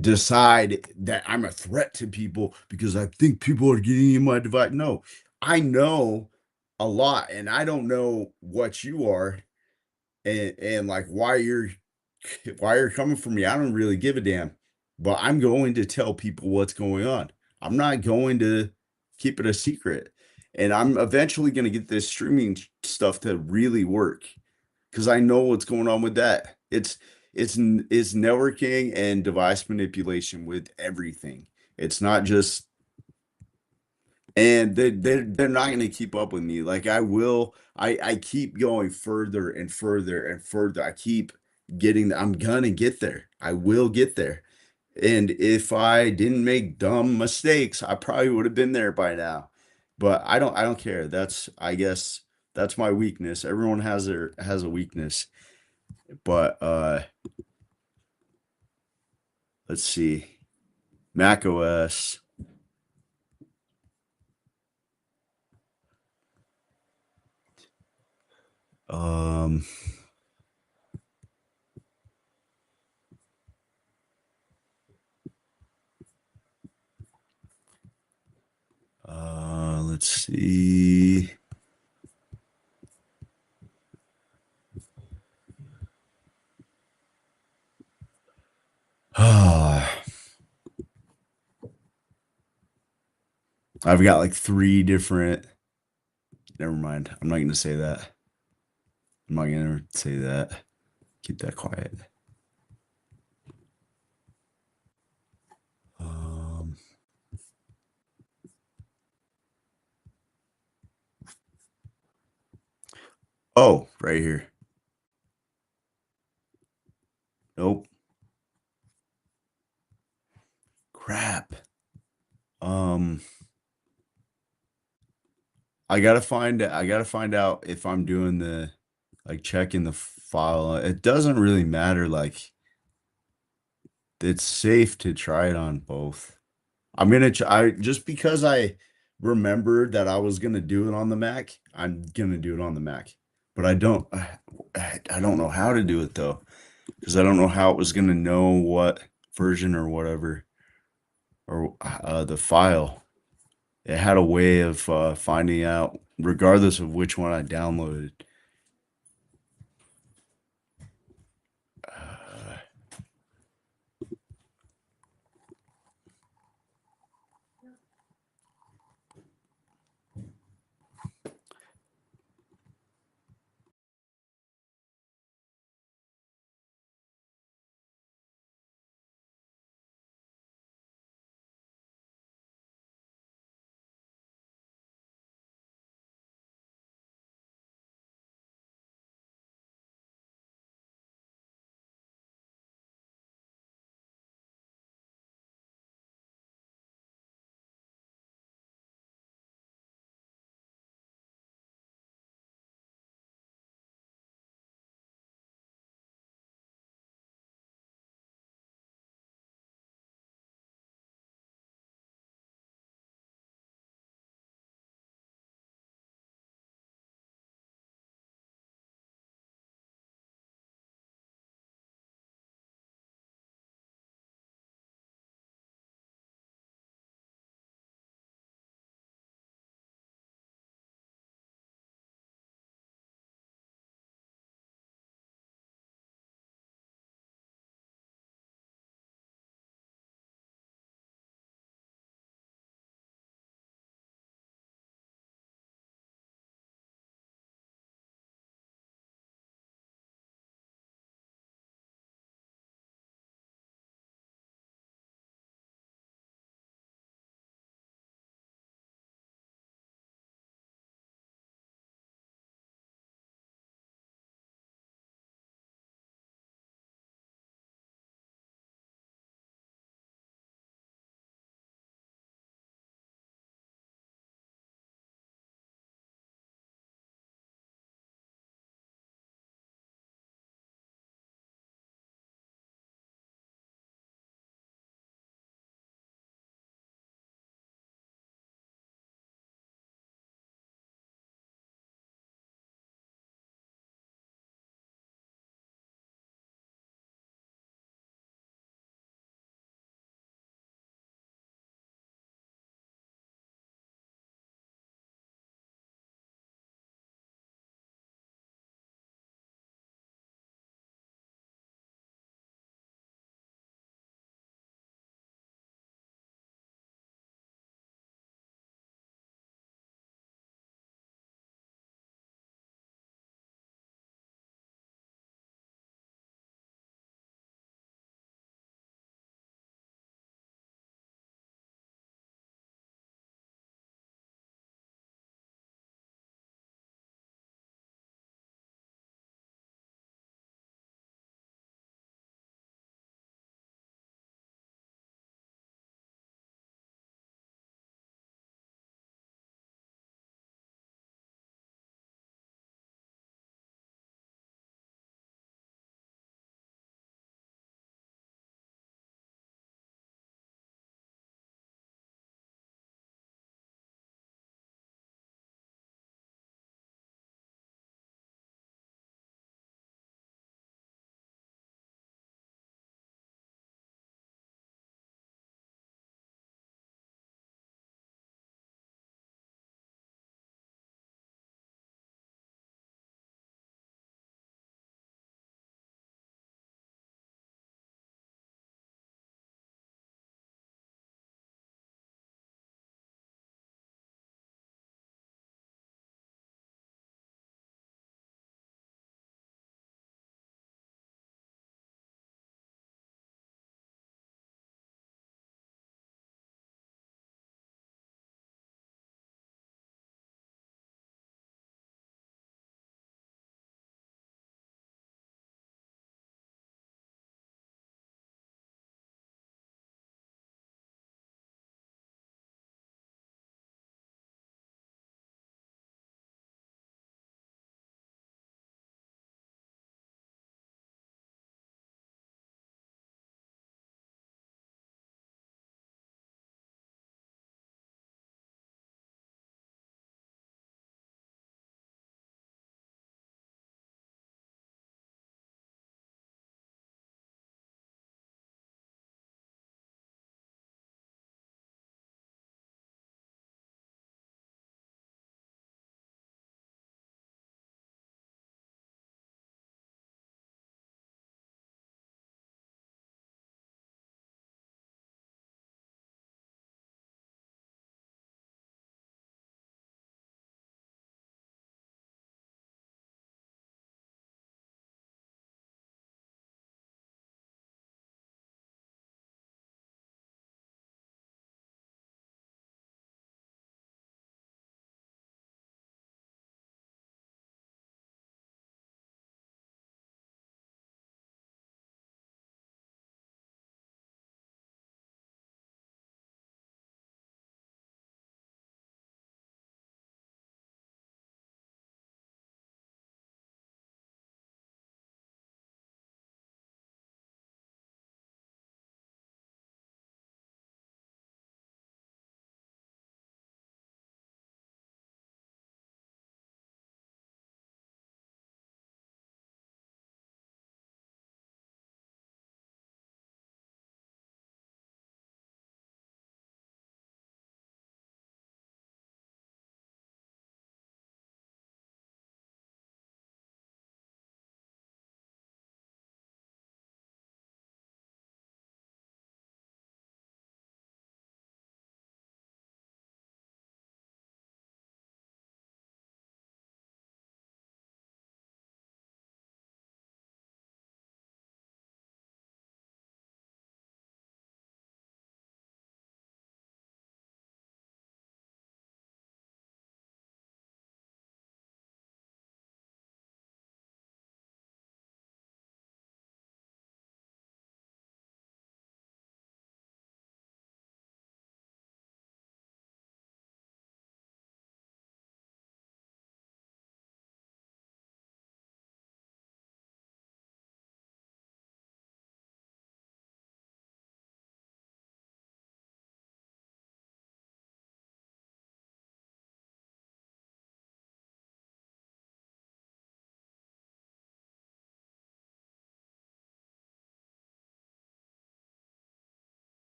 decide that I'm a threat to people because I think people are getting in my device. No, I know a lot and I don't know what you are, and like why you're coming for me. I don't really give a damn. But I'm going to tell people what's going on. I'm not going to keep it a secret. And I'm eventually going to get this streaming stuff to really work because I know what's going on with that. It's networking and device manipulation with everything. It's not just, and they're not going to keep up with me. Like, I keep going further and further and further. I keep getting, I'm gonna get there. I will get there. And if I didn't make dumb mistakes, I probably would have been there by now. But I don't care. That's, I guess that's my weakness. Everyone has a weakness. But let's see. Mac OS. Um let's see. I've got like three different. Never mind. I'm not gonna say that. I'm not gonna say that. Keep that quiet. Um. Oh, right here. Nope. Crap. Um. I gotta find out if I'm doing the like checking the file. It doesn't really matter. Like, it's safe to try it on both. I'm gonna try just because I remembered that I was gonna do it on the Mac. I'm gonna do it on the Mac, but I don't know how to do it though, because I don't know how it was gonna know what version or whatever, or the file. It had a way of finding out regardless of which one I downloaded. Uh,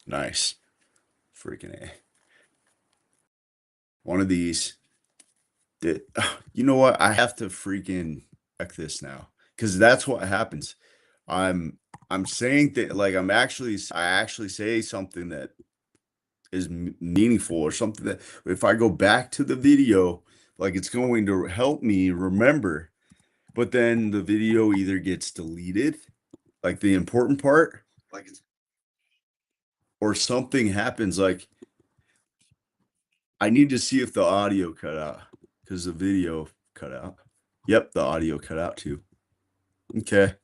Nice. Freaking A. One of these. Did, you know what? I have to freaking check this now because that's what happens. I'm I'm saying that like I actually say something that is meaningful or something that if I go back to the video, like it's going to help me remember. But then the video either gets deleted, like the important part, like it's, or something happens. Like I need to see if the audio cut out because the video cut out. Yep, the audio cut out too. Okay.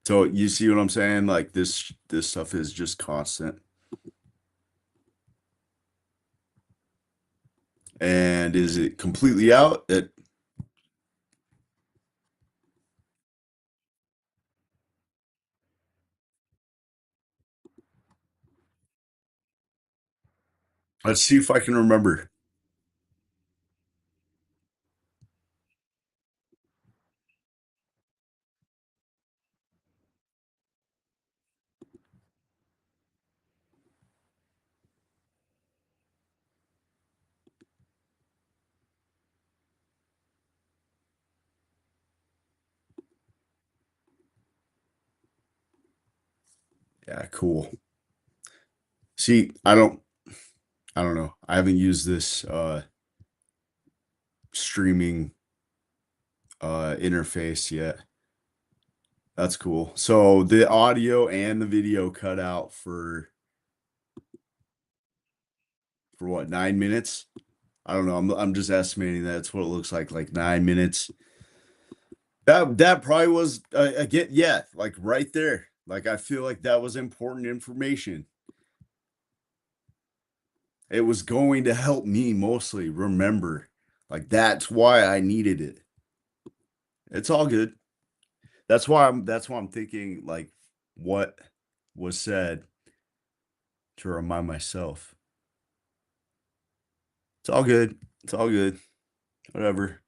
So you see what I'm saying? Like this stuff is just constant. And is it completely out? Let's see if I can remember. Yeah, cool. See, I don't know. I haven't used this streaming interface yet. That's cool. So the audio and the video cut out for what, 9 minutes? I don't know. I'm just estimating that's what it looks like 9 minutes. That probably was again, yeah, like right there. Like I feel like that was important information. It was going to help me mostly remember. Like that's why I needed it. It's all good. That's why I'm thinking like what was said to remind myself. It's all good. It's all good. Whatever.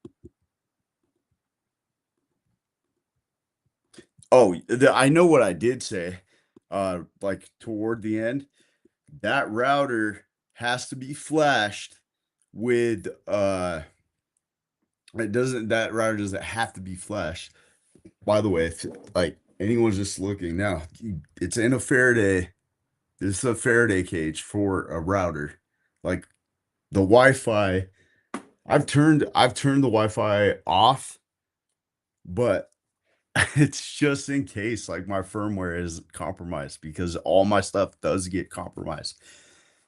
Oh, I know what I did say. Like toward the end, that router has to be flashed with it doesn't that router doesn't have to be flashed. By the way, if like anyone's just looking now, it's in a Faraday. This is a Faraday cage for a router. Like the Wi-Fi, I've turned the Wi-Fi off, but it's just in case like my firmware is compromised because all my stuff does get compromised.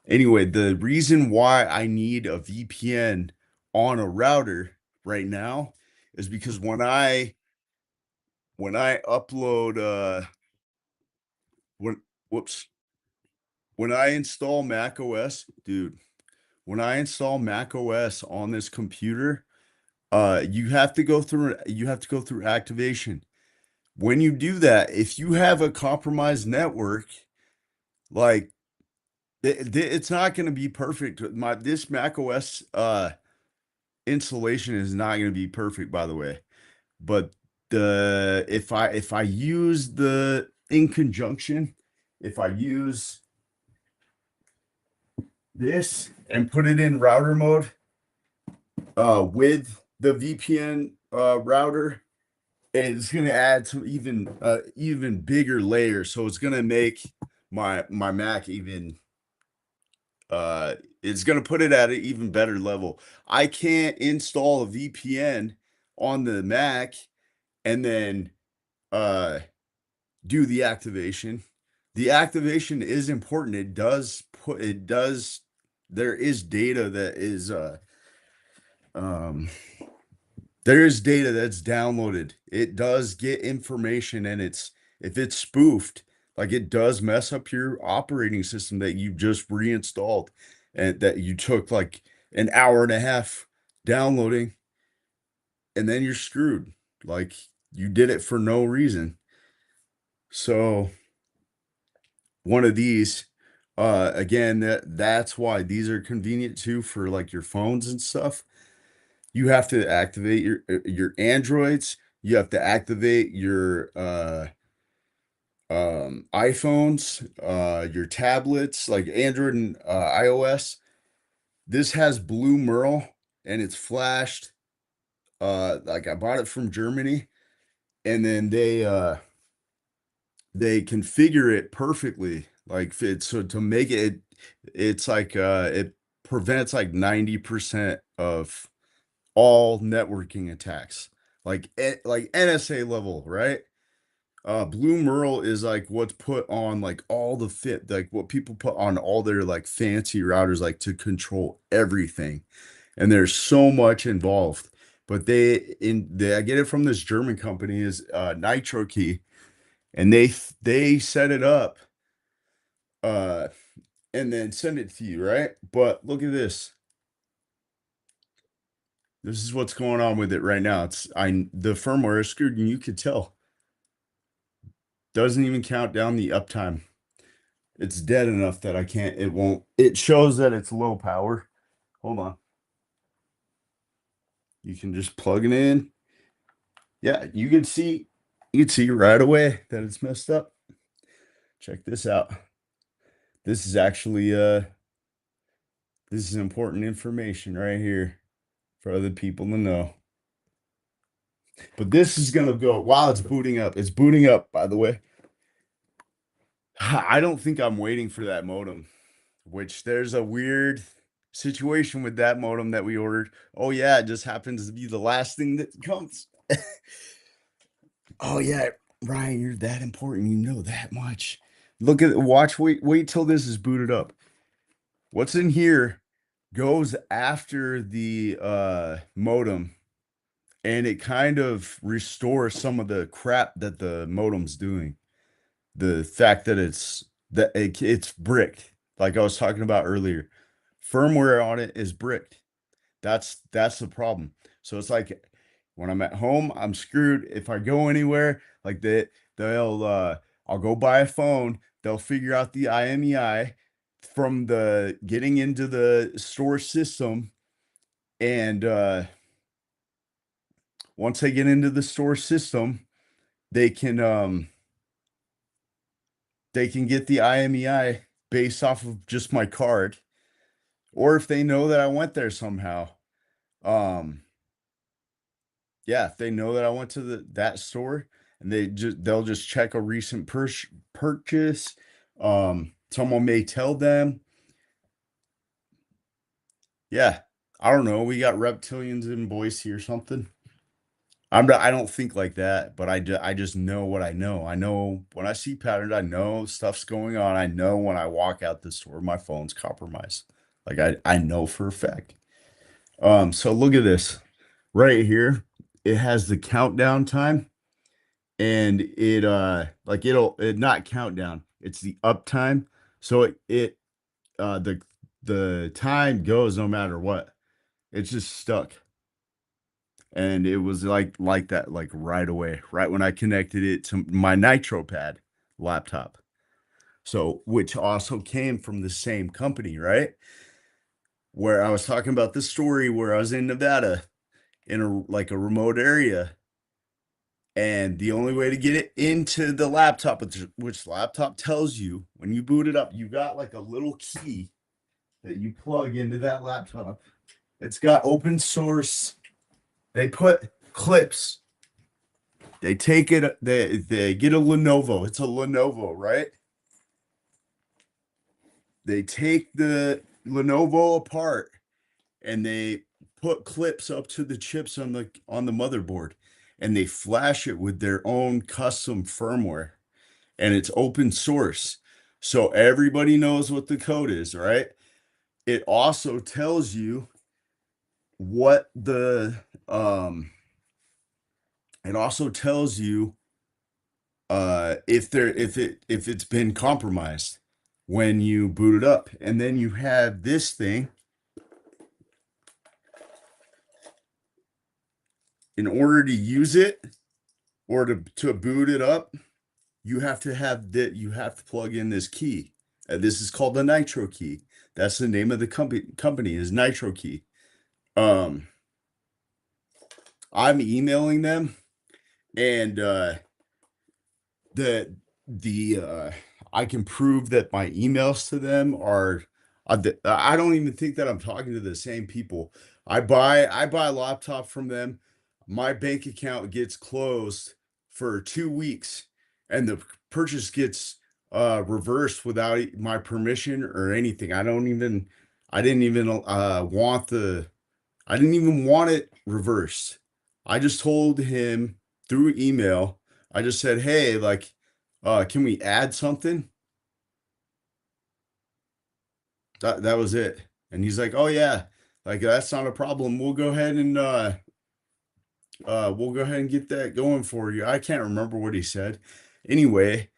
Anyway, the reason why I need a VPN on a router right now is because when I upload when whoops, when I install Mac OS, dude, when I install Mac OS on this computer, you have to go through activation. When you do that, if you have a compromised network, like it's not going to be perfect. My this Mac OS installation is not going to be perfect, by the way. But the if I use the in conjunction, if I use this and put it in router mode with the VPN router, it's going to add some even bigger layers. So it's going to make my Mac even it's going to put it at an even better level. I can't install a VPN on the Mac and then uh do the activation. The activation is important. It does there is data that is um there is data that's downloaded. It does get information and it's if it's spoofed, like it does mess up your operating system that you just reinstalled and that you took like an hour and a half downloading and then you're screwed. Like you did it for no reason. So one of these again that's why these are convenient too for like your phones and stuff. You have to activate your androids, you have to activate your iPhones, your tablets, like Android and iOS. This has Blue Merle and it's flashed. Like I bought it from Germany, and then they configure it perfectly. Like so to make it, it's like it prevents like 90% of all networking attacks, like like NSA level, right? Blue Merle is like what's put on like all the fit, like what people put on all their like fancy routers, like to control everything. And there's so much involved. But I get it from this German company is Nitro Key, and they set it up uh and then send it to you, right? But look at this. This is what's going on with it right now. The firmware is screwed, and you could tell. Doesn't even count down the uptime. It's dead enough that I can't, it won't, it shows that it's low power. Hold on. You can just plug it in. Yeah, you can see right away that it's messed up. Check this out. This is actually this is important information right here for other people to know. But this is gonna go while it's booting up. It's booting up, by the way. I don't think I'm waiting for that modem, which there's a weird situation with that modem that we ordered. Oh yeah, it just happens to be the last thing that comes. Oh yeah, Ryan, you're that important. You know that much. Look at watch. Wait till this is booted up. What's in here goes after the modem, and it kind of restores some of the crap that the modem's doing. The fact that it's bricked, like I was talking about earlier. Firmware on it is bricked. That's the problem. So it's like when I'm at home, I'm screwed. If I go anywhere, like they'll I'll go buy a phone, they'll figure out the IMEI from the getting into the store system, and once they get into the store system, they can um they can get the IMEI based off of just my card, or if they know that I went there somehow. Um Yeah, if they know that I went to that store, and they'll just check a recent purchase. Someone may tell them, yeah, I don't know, we got reptilians in Boise or something. I don't think like that, but I just know what I know. I know when I see patterns, I know stuff's going on. I know when I walk out the store, my phone's compromised. Like I know for a fact. So look at this right here. It has the countdown time, and it like it not countdown, it's the uptime. So the time goes no matter what. It's just stuck, and it was like that, like right away, right when I connected it to my Nitro Pad laptop, so which also came from the same company, right? Where I was talking about this story where I was in Nevada in a remote area. And the only way to get it into the laptop, which laptop tells you when you boot it up, you got like a little key that you plug into that laptop. It's got open source. They put clips. They take it, they get a Lenovo. It's a Lenovo, right? They take the Lenovo apart, and they put clips up to the chips on the motherboard, and they flash it with their own custom firmware, and it's open source. So everybody knows what the code is, right? It also tells you what the it also tells you if it's been compromised when you boot it up. And then you have this thing. In order to use it, or to boot it up, you have to plug in this key. This is called the Nitro Key. That's the name of the company is Nitro Key. Um, I'm emailing them, and the I can prove that my emails to them are I don't even think that I'm talking to the same people. I buy a laptop from them. My bank account gets closed for 2 weeks, and the purchase gets reversed without my permission or anything. I didn't even I didn't even want it reversed. I just told him through email, I just said, hey, like, can we add something? That was it. And he's like, oh yeah, like that's not a problem. We'll go ahead and get that going for you. I can't remember what he said. Anyway,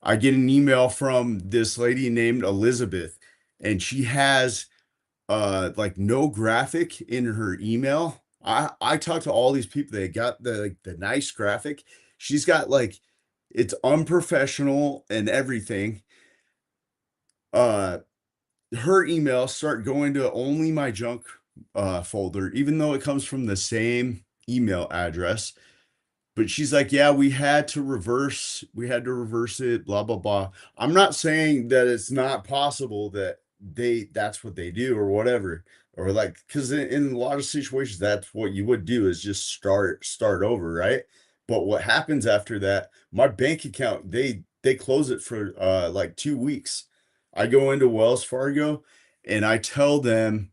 I get an email from this lady named Elizabeth, and she has like no graphic in her email. I talked to all these people. They got the nice graphic. She's got like it's unprofessional and everything. Uh Her emails start going to only my junk folder, even though it comes from the same email address. But she's like, yeah, we had to reverse it, blah, blah, blah. I'm not saying that it's not possible that that's what they do or whatever. Or like, because in a lot of situations, that's what you would do is just start over, right? But what happens after that, my bank account, they close it for like 2 weeks. I go into Wells Fargo and I tell them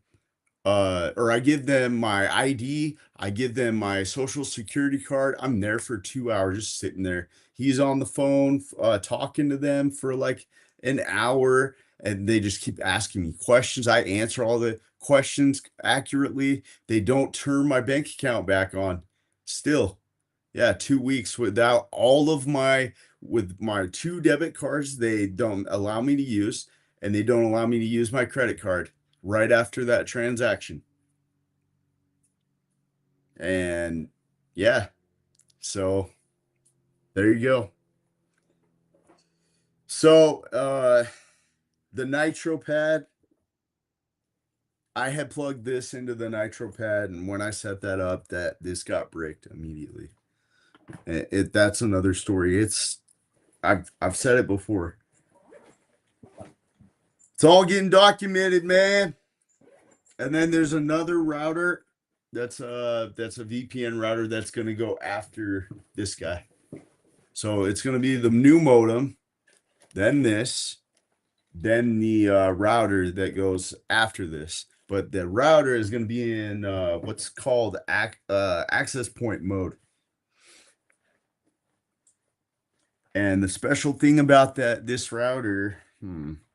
or I give them my ID, I give them my social security card. I'm there for 2 hours just sitting there. He's on the phone talking to them for like an hour, and they just keep asking me questions. I answer all the questions accurately. They don't turn my bank account back on. Still, yeah, 2 weeks without all of my with my two debit cards, they don't allow me to use, and they don't allow me to use my credit card right after that transaction. And yeah, so there you go. So the nitro pad, I had plugged this into the nitro pad, and when I set that up, that this got bricked immediately. That's another story. I've said it before. It's all getting documented, man. And then there's another router that's a VPN router that's gonna go after this guy. So it's gonna be the new modem, then this, then the router that goes after this. But the router is going to be in what's called access point mode. And the special thing about this router,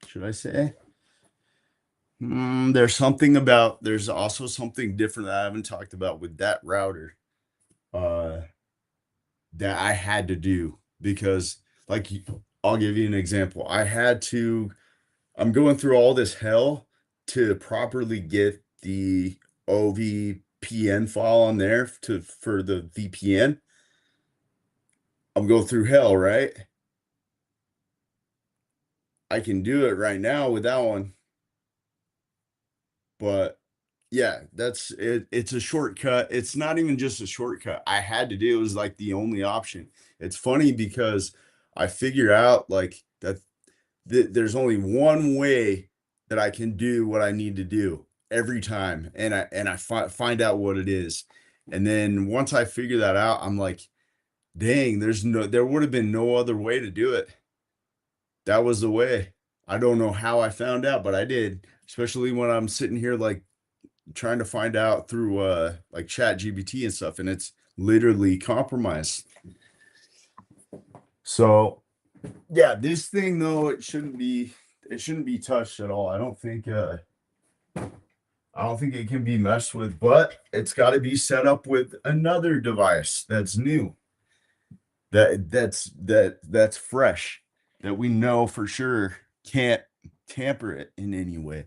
should I say? There's also something different that I haven't talked about with that router uh, that I had to do because, like, I'll give you an example. I'm going through all this hell to properly get the OVPN file on there for the VPN. I'm going through hell, right? I can do it right now with that one, but yeah, that's it. It's a shortcut. It's not even just a shortcut. I had to do it. It was like the only option. It's funny because I figure out like that there's only one way that I can do what I need to do every time, and find out what it is, and then once I figure that out, I'm like, dang, there would have been no other way to do it. That was the way. I don't know how I found out, but I did. Especially when I'm sitting here like trying to find out through like Chat GBT and stuff, and it's literally compromised. So yeah, this thing though, it shouldn't be touched at all. I don't think it can be messed with, but it's got to be set up with another device that's new. That's fresh, that we know for sure can't tamper it in any way.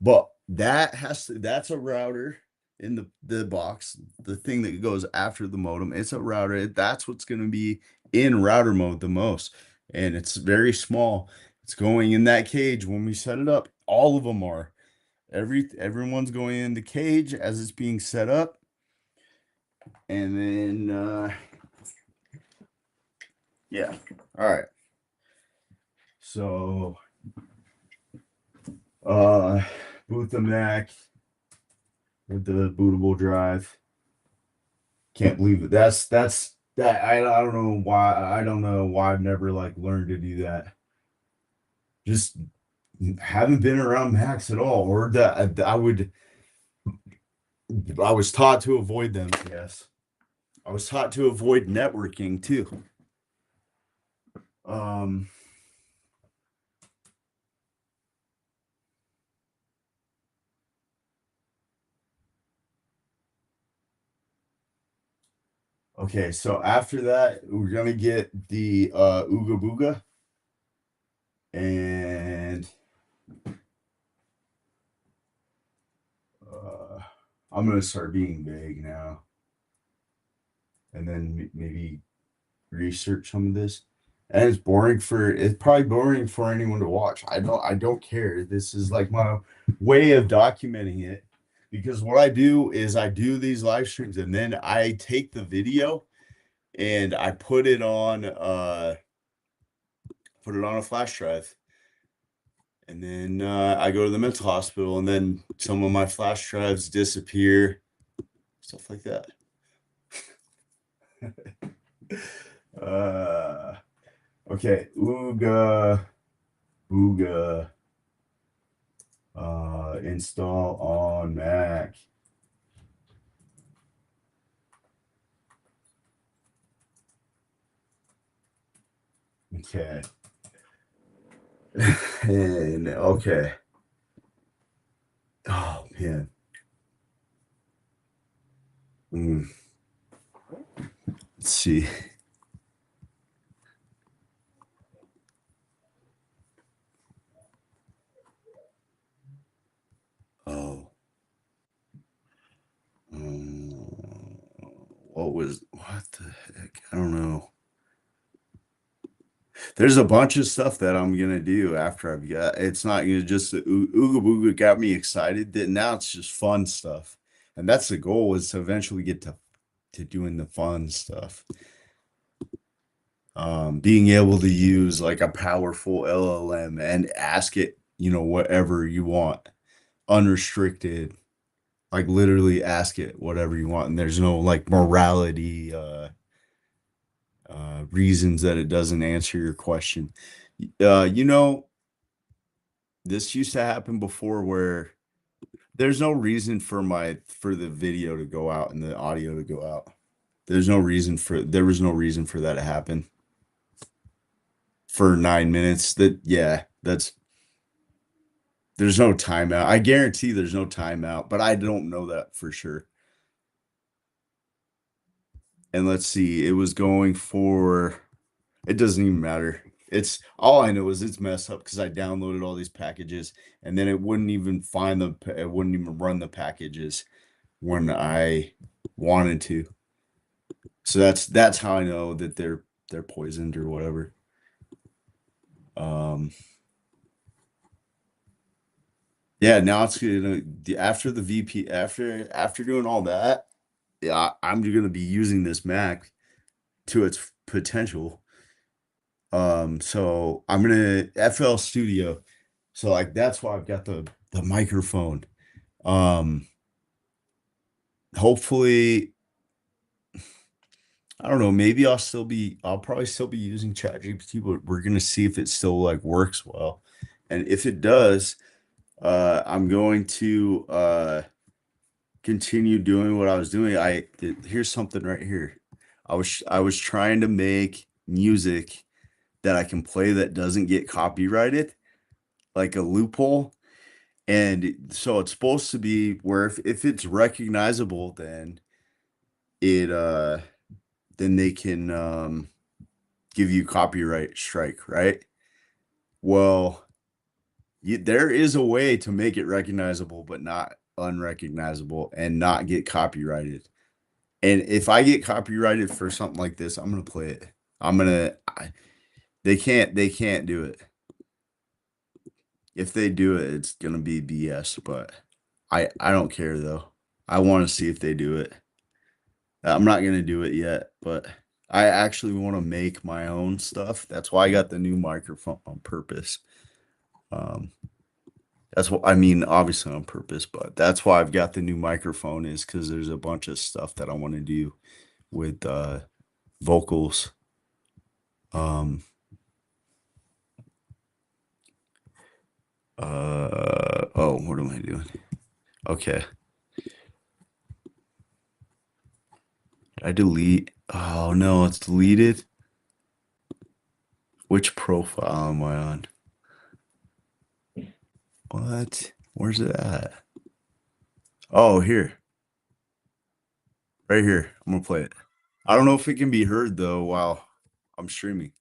But that's a router in the box, the thing that goes after the modem. It's a router. That's what's going to be in router mode the most. And it's very small. It's going in that cage when we set it up. All of them are. Everyone's going in the cage as it's being set up. And then yeah. All right. So boot the Mac with the bootable drive. Can't believe it. That's that I don't know why I've never like learned to do that. Just haven't been around Macs at all, or that I was taught to avoid them. Yes, I was taught to avoid networking too. Um, okay, so after that, we're gonna get the Ooga Booga, and uh, I'm gonna start being vague now, and then maybe research some of this. And it's probably boring for anyone to watch. I don't care. This is like my way of documenting it, because what I do is I do these live streams and then I take the video and I put it on a flash drive, and then I go to the mental hospital, and then some of my flash drives disappear, stuff like that. uh okay, Ooga Booga install on Mac. Okay. And okay. Oh man. Mm, let's see. Oh. Um, what the heck? I don't know. There's a bunch of stuff that I'm gonna do after I've got. It's not gonna just the Ooga Booga got me excited. That now it's just fun stuff, and that's the goal, is to eventually get to doing the fun stuff. Being able to use like a powerful LLM and ask it, whatever you want, unrestricted. Like literally ask it whatever you want, and there's no like morality reasons that it doesn't answer your question. Uh, you know, this used to happen before where there's no reason for the video to go out and the audio to go out. There was no reason for that to happen for 9 minutes. There's no timeout. I guarantee there's no timeout, but I don't know that for sure. And let's see, it was going for, it doesn't even matter. It's all I know is it's messed up because I downloaded all these packages and then it wouldn't even it wouldn't even run the packages when I wanted to. So that's how I know that they're poisoned or whatever. Um, yeah, now it's gonna after the VP after doing all that, yeah, I'm gonna be using this Mac to its potential. So I'm gonna FL Studio. So like that's why I've got the microphone. Um, hopefully, I don't know, maybe I'll probably still be using ChatGPT, but we're gonna see if it still like works well. And if it does, I'm going to continue doing what I was doing. Here's something right here. I was trying to make music that I can play that doesn't get copyrighted, like a loophole. And so it's supposed to be where if it's recognizable, it then they can give you copyright strike, right? Well, there is a way to make it recognizable but not unrecognizable and not get copyrighted. And if I get copyrighted for something like this, I'm gonna play it. They can't do it. If they do it, it's gonna be BS. But I don't care though. I want to see if they do it. I'm not gonna do it yet, but I actually want to make my own stuff. That's why I got the new microphone on purpose. Um, that's what I mean, obviously on purpose, but that's why I've got the new microphone is because there's a bunch of stuff that I want to do with vocals. Um, oh, what am I doing? Okay. Did I delete? Oh no, it's deleted. Which profile am I on? What? Where's it at? Oh, here. Right here. I'm gonna play it. I don't know if it can be heard though while I'm streaming.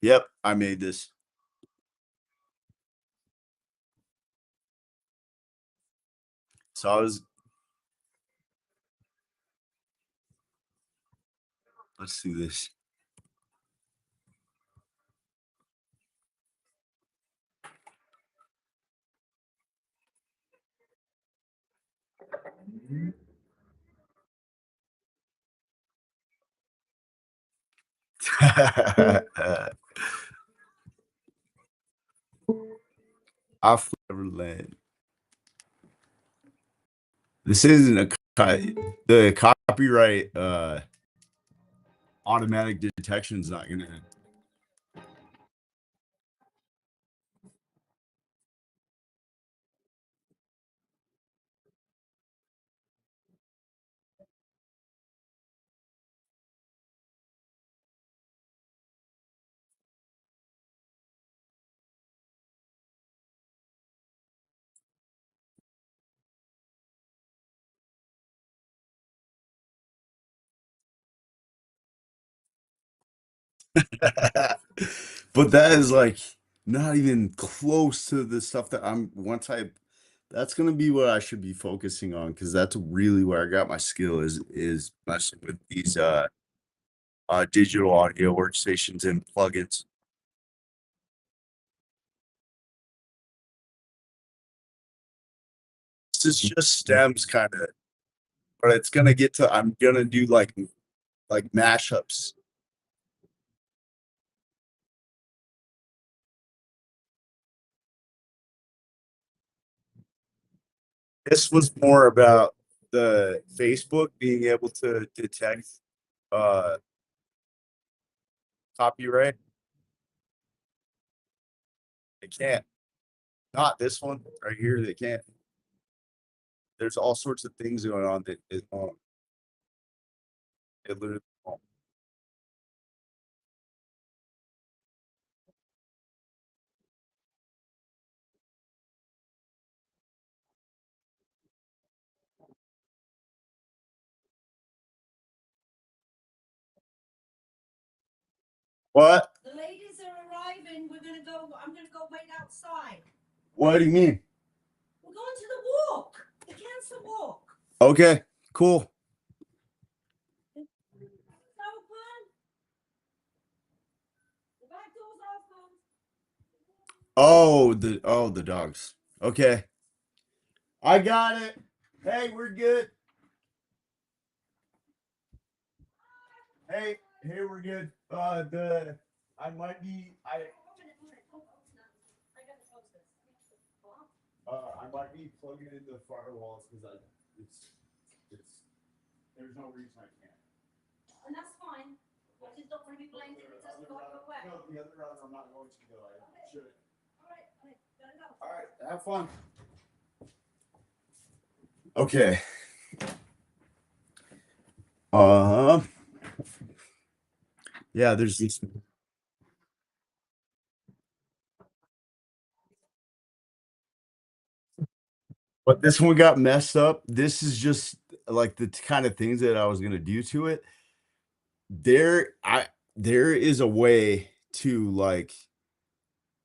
Yep, I made this. So let's do this. I've never land. This isn't a the copyright automatic detection is not gonna. But that is like not even close to the stuff that I'm once I that's gonna be what I should be focusing on because that's really where I got my skill is messing with these digital audio workstations and plugins. This is just stems kind of, but it's gonna get to I'm gonna do like mashups. This was more about the Facebook being able to detect uh copyright. They can't. Not this one right here. They can't. There's all sorts of things going on that it won't. It literally won't. What? The ladies are arriving. We're gonna go. I'm gonna go wait outside. What do you mean? We're going to the walk. The cancer walk. Okay, cool. So fun. The back door's open. Oh the dogs. Okay. I got it. Hey, we're good. Hey, we're good. The I might be I might be plugging into firewalls because it's there's no reason I can't. And that's fine. I just don't want to be blamed if it doesn't go your way. No, the other routes I'm not going to go. I should. All right, gotta go. All right, have fun. Okay. Uh, yeah, there's this. But this one got messed up. This is just like the kind of things that I was gonna do to it. There, I there is a way to like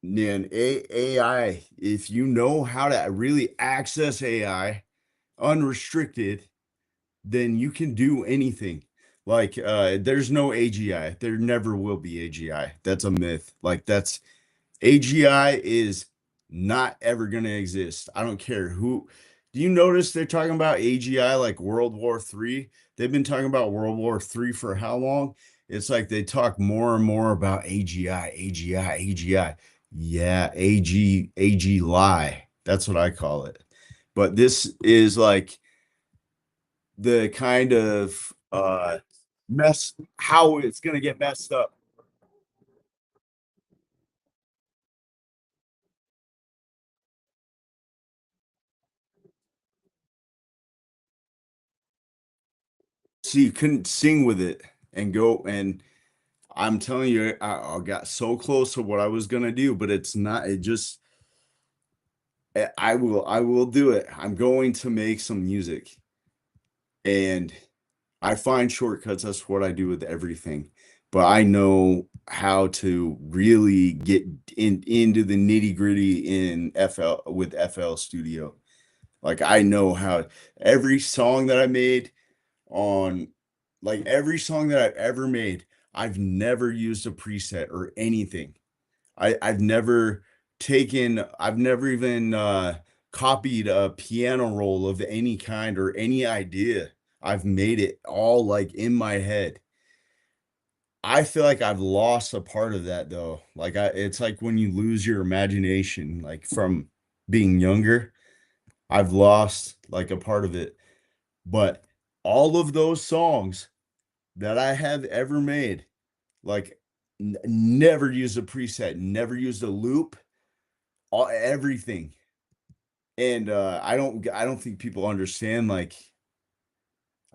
man, AI. If you know how to really access AI unrestricted, then you can do anything. Like there's no AGI. There never will be AGI. That's a myth. Like that's AGI is not ever going to exist. I don't care who. Do you notice they're talking about AGI like World War III? They've been talking about World War III for how long? It's like they talk more and more about AGI, AGI, AGI. Yeah, AG lie. That's what I call it. But this is like the kind of mess how it's gonna get messed up. So you couldn't sing with it and go and I'm telling you, I got so close to what I was gonna do, but it's not. It just I will do it. I'm going to make some music, and I find shortcuts. That's what I do with everything. But I know how to really get into the nitty gritty in FL with FL Studio. Like I know how every song that I made on like every song that I've ever made, I've never used a preset or anything. I've never even copied a piano roll of any kind or any idea. I've made it all like in my head. I feel like I've lost a part of that though. It's like when you lose your imagination, like from being younger, I've lost like a part of it. But all of those songs that I have ever made, like never used a preset, never used a loop, everything. And I don't think people understand like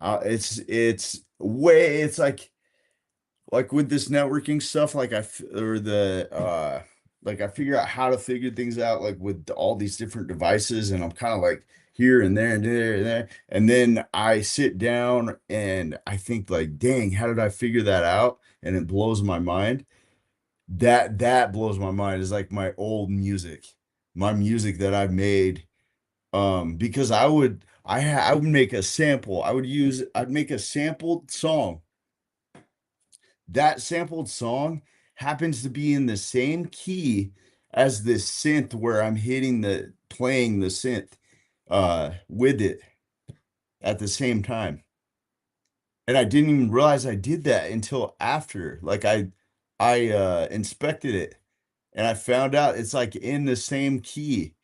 it's like with this networking stuff or the like I figure out how to figure things out like with all these different devices and I'm kind of like here and there and there and there and then I sit down and I think like dang how did I figure that out and it blows my mind. That blows my mind is like my old music, my music that I've made. Because I would make a sample. I'd make a sampled song. That sampled song happens to be in the same key as this synth where I'm hitting the playing the synth with it at the same time. And I didn't even realize I did that until after. Like I inspected it and I found out it's like in the same key.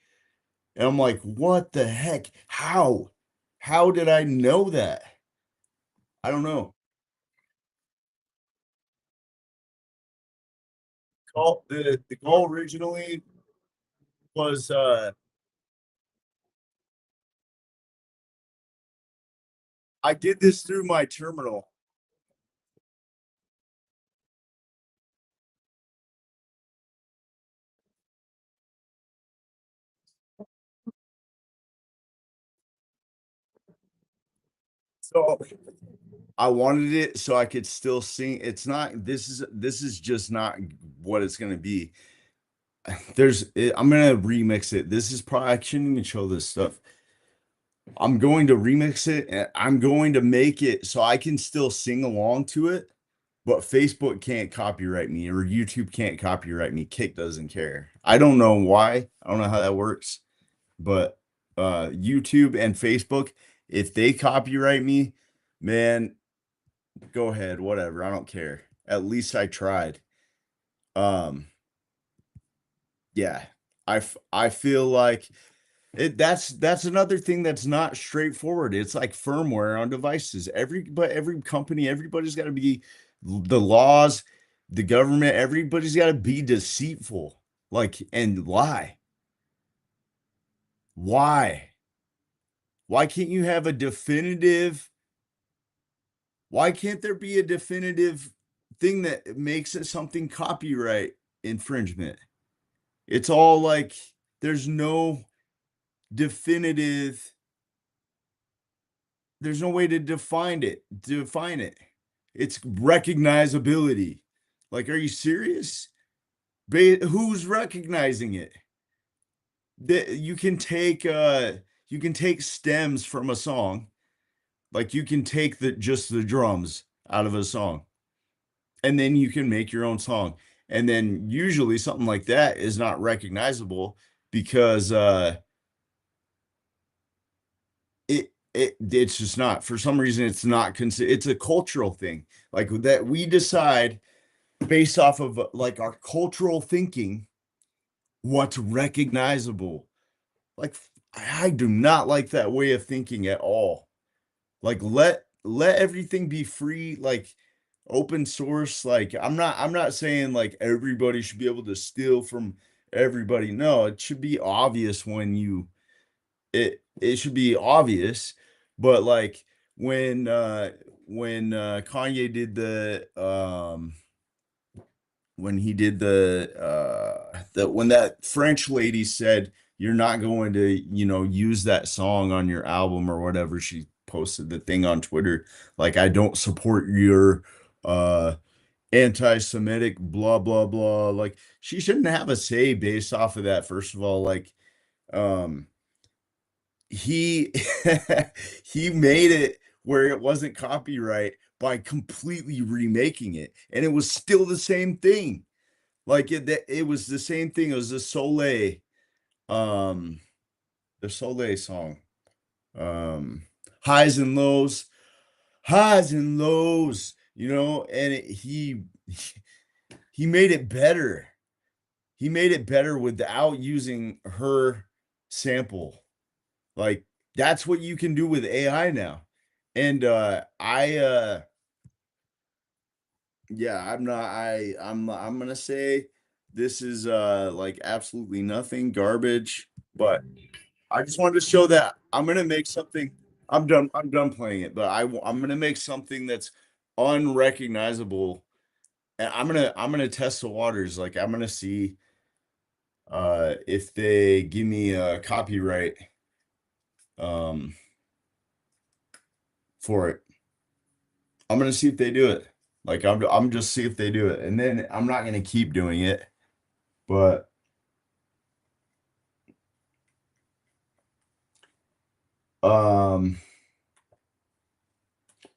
And I'm like, what the heck? How? How did I know that? I don't know. The goal originally was I did this through my terminal. So I wanted it so I could still sing. It's not this is just not what it's gonna be. I'm gonna remix it. This is probably I shouldn't even show this stuff. I'm going to remix it and I'm going to make it so I can still sing along to it, but Facebook can't copyright me or YouTube can't copyright me. Kick doesn't care. I don't know why. I don't know how that works, but YouTube and Facebook, if they copyright me, man, go ahead, whatever. I don't care. At least I tried. Um, yeah. I feel like that's another thing that's not straightforward. It's like firmware on devices. Every company, everybody's got to be the laws, the government, everybody's got to be deceitful, like and lie. Why? Why can't you have a definitive? Why can't there be a definitive thing that makes it something copyright infringement? It's all like there's no definitive there's no way to define it. It's recognizability. Like, are you serious? Who's recognizing it? That you can take stems from a song. Like you can take the just the drums out of a song, and then you can make your own song. And then usually something like that is not recognizable because it's just not. For some reason, it's not consider. It's a cultural thing, like that we decide based off of like our cultural thinking what's recognizable. Like I do not like that way of thinking at all. Like let everything be free, like open source. Like I'm not saying like everybody should be able to steal from everybody. No, it should be obvious when you it should be obvious, but like when uh when Kanye did when he did the when that French lady said you're not going to, use that song on your album or whatever, she posted the thing on Twitter, like I don't support your uh anti-Semitic blah blah blah. Like she shouldn't have a say based off of that, first of all. Like um he he made it where it wasn't copyright by completely remaking it, and it was still the same thing. Like it was the same thing. It was um, the Soleil song, um, highs and lows, highs and lows. And he made it better. He made it better without using her sample. Like that's what you can do with AI now. And yeah, I'm gonna say this is like absolutely nothing, garbage, but I just wanted to show that I'm gonna make something. I'm done playing it, but I'm gonna make something that's unrecognizable, and I'm gonna test the waters. Like I'm gonna see if they give me a copyright um for it. I'm gonna see if they do it. Like I'm just see if they do it, and then I'm not gonna keep doing it. But um,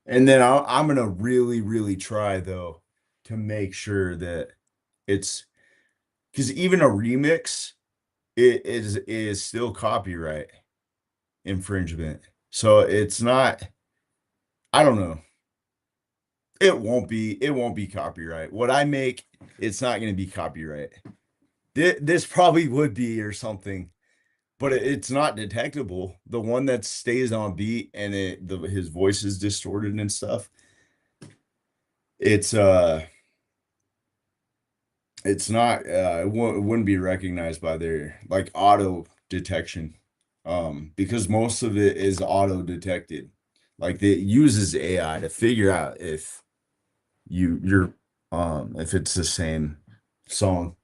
and then I'm gonna really really try though to make sure that it's because even a remix is still copyright infringement. So it's not. I don't know. It won't be copyright. What I make, it's not gonna be copyright. This probably would be or something, but it's not detectable. The one that stays on beat and his voice is distorted and stuff. It's it's not it wouldn't be recognized by their like auto detection, because most of it is auto detected. Like it uses AI to figure out if you're if it's the same song.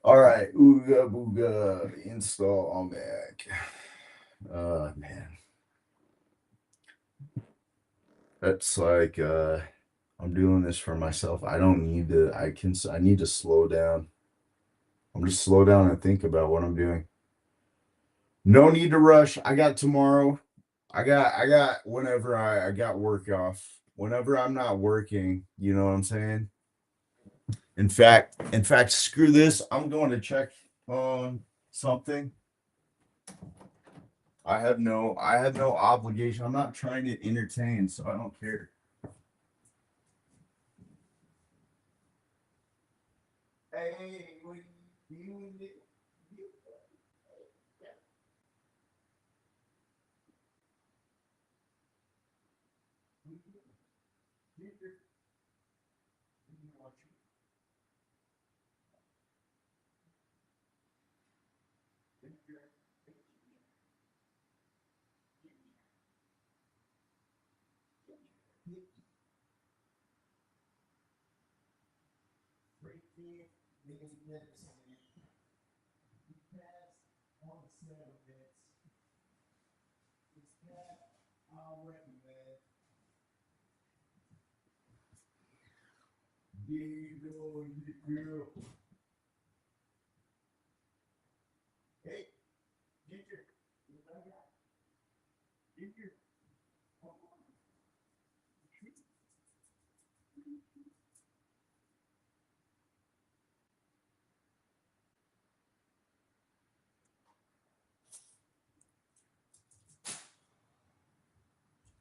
All right, ooga booga, install on Mac. Man, that's like I'm doing this for myself. I don't need to. I need to slow down. I'm just slow down and think about what I'm doing. No need to rush. I got tomorrow. I got whenever I got work off. Whenever I'm not working, you know what I'm saying? In fact, screw this. I'm going to check on something. I have no obligation. I'm not trying to entertain, so I don't care. Hey,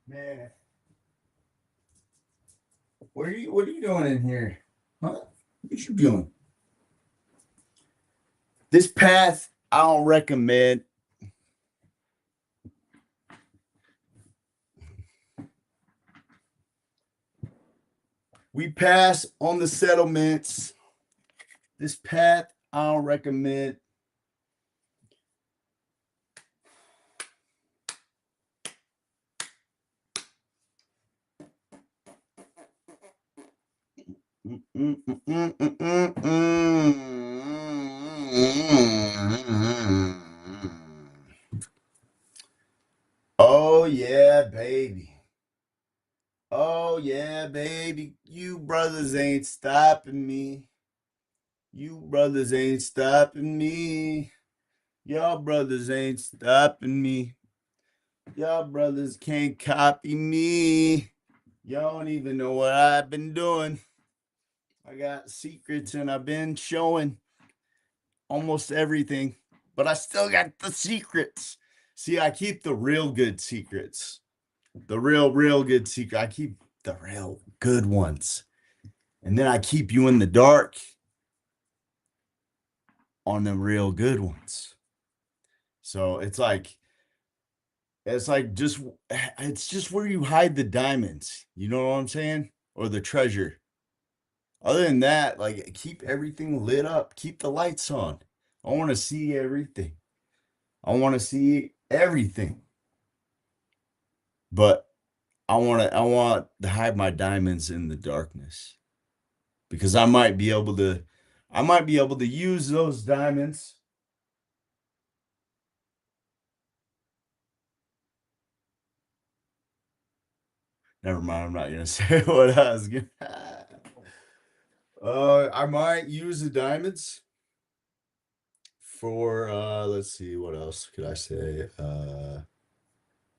Man, what are you doing in here? Huh? What you doing? This path I don't recommend. We pass on the settlements. This path I don't recommend. Oh yeah, baby. Oh yeah, baby. You brothers ain't stopping me. You brothers ain't stopping me. Y'all brothers ain't stopping me. Y'all brothers can't copy me. Y'all don't even know what I've been doing. I got secrets and I've been showing almost everything, but I still got the secrets. See, I keep the real good secrets. The real good secret. I keep the real good ones. And then I keep you in the dark on the real good ones. So it's like just it's just where you hide the diamonds. You know what I'm saying? Or the treasure. Other than that, like keep everything lit up. Keep the lights on. I want to see everything. I want to see everything. But I want to hide my diamonds in the darkness because I might be able to use those diamonds. Never mind, I'm not gonna say what I was gonna. I might use the diamonds for let's see, what else could I say?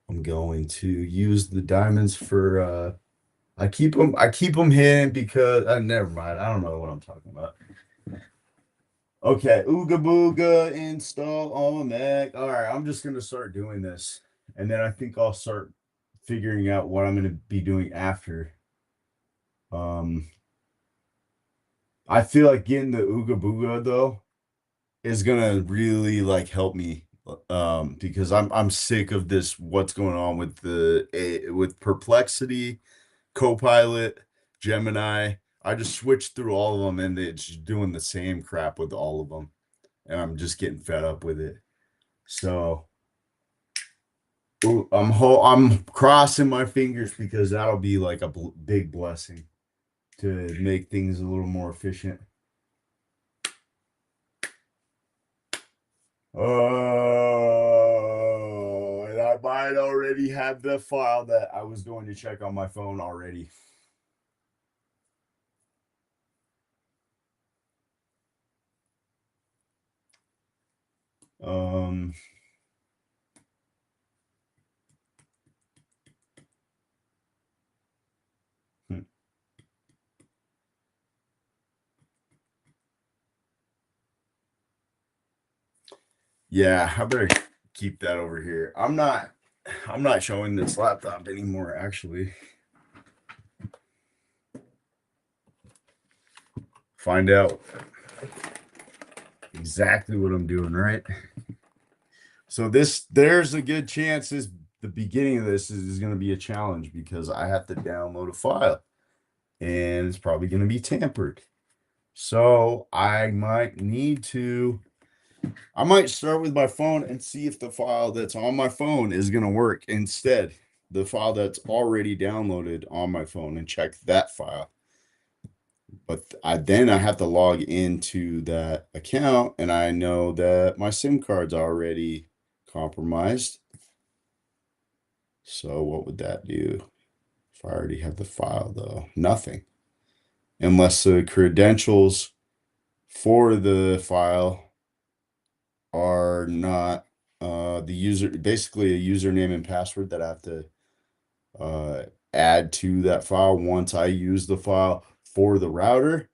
I'm going to use the diamonds for I keep them hidden because never mind. I don't know what I'm talking about. Okay, Ooga Booga install on Mac. All right, I'm just gonna start doing this, and then I think I'll start figuring out what I'm gonna be doing after. Um, I feel like getting the Ooga Booga though is gonna really like help me, because I'm sick of this. What's going on with with Perplexity, Copilot, Gemini? I just switched through all of them, and it's doing the same crap with all of them, and I'm just getting fed up with it. So ooh, I'm crossing my fingers because that'll be like a big blessing to make things a little more efficient. Oh, and I might already have the file that I was going to check on my phone already. Um, hmm. Yeah, I better keep that over here. I'm not showing this laptop anymore, actually. Find out exactly what I'm doing, right? So there's a good chance the beginning of this is going to be a challenge because I have to download a file and it's probably going to be tampered. So I might start with my phone and see if the file that's on my phone is going to work instead. The file that's already downloaded on my phone and check that file. But then I have to log into that account and I know that my SIM card's already compromised. So what would that do? If I already have the file though, nothing. Unless the credentials for the file are not the user, basically a username and password that I have to uh, add to that file once I use the file for the router.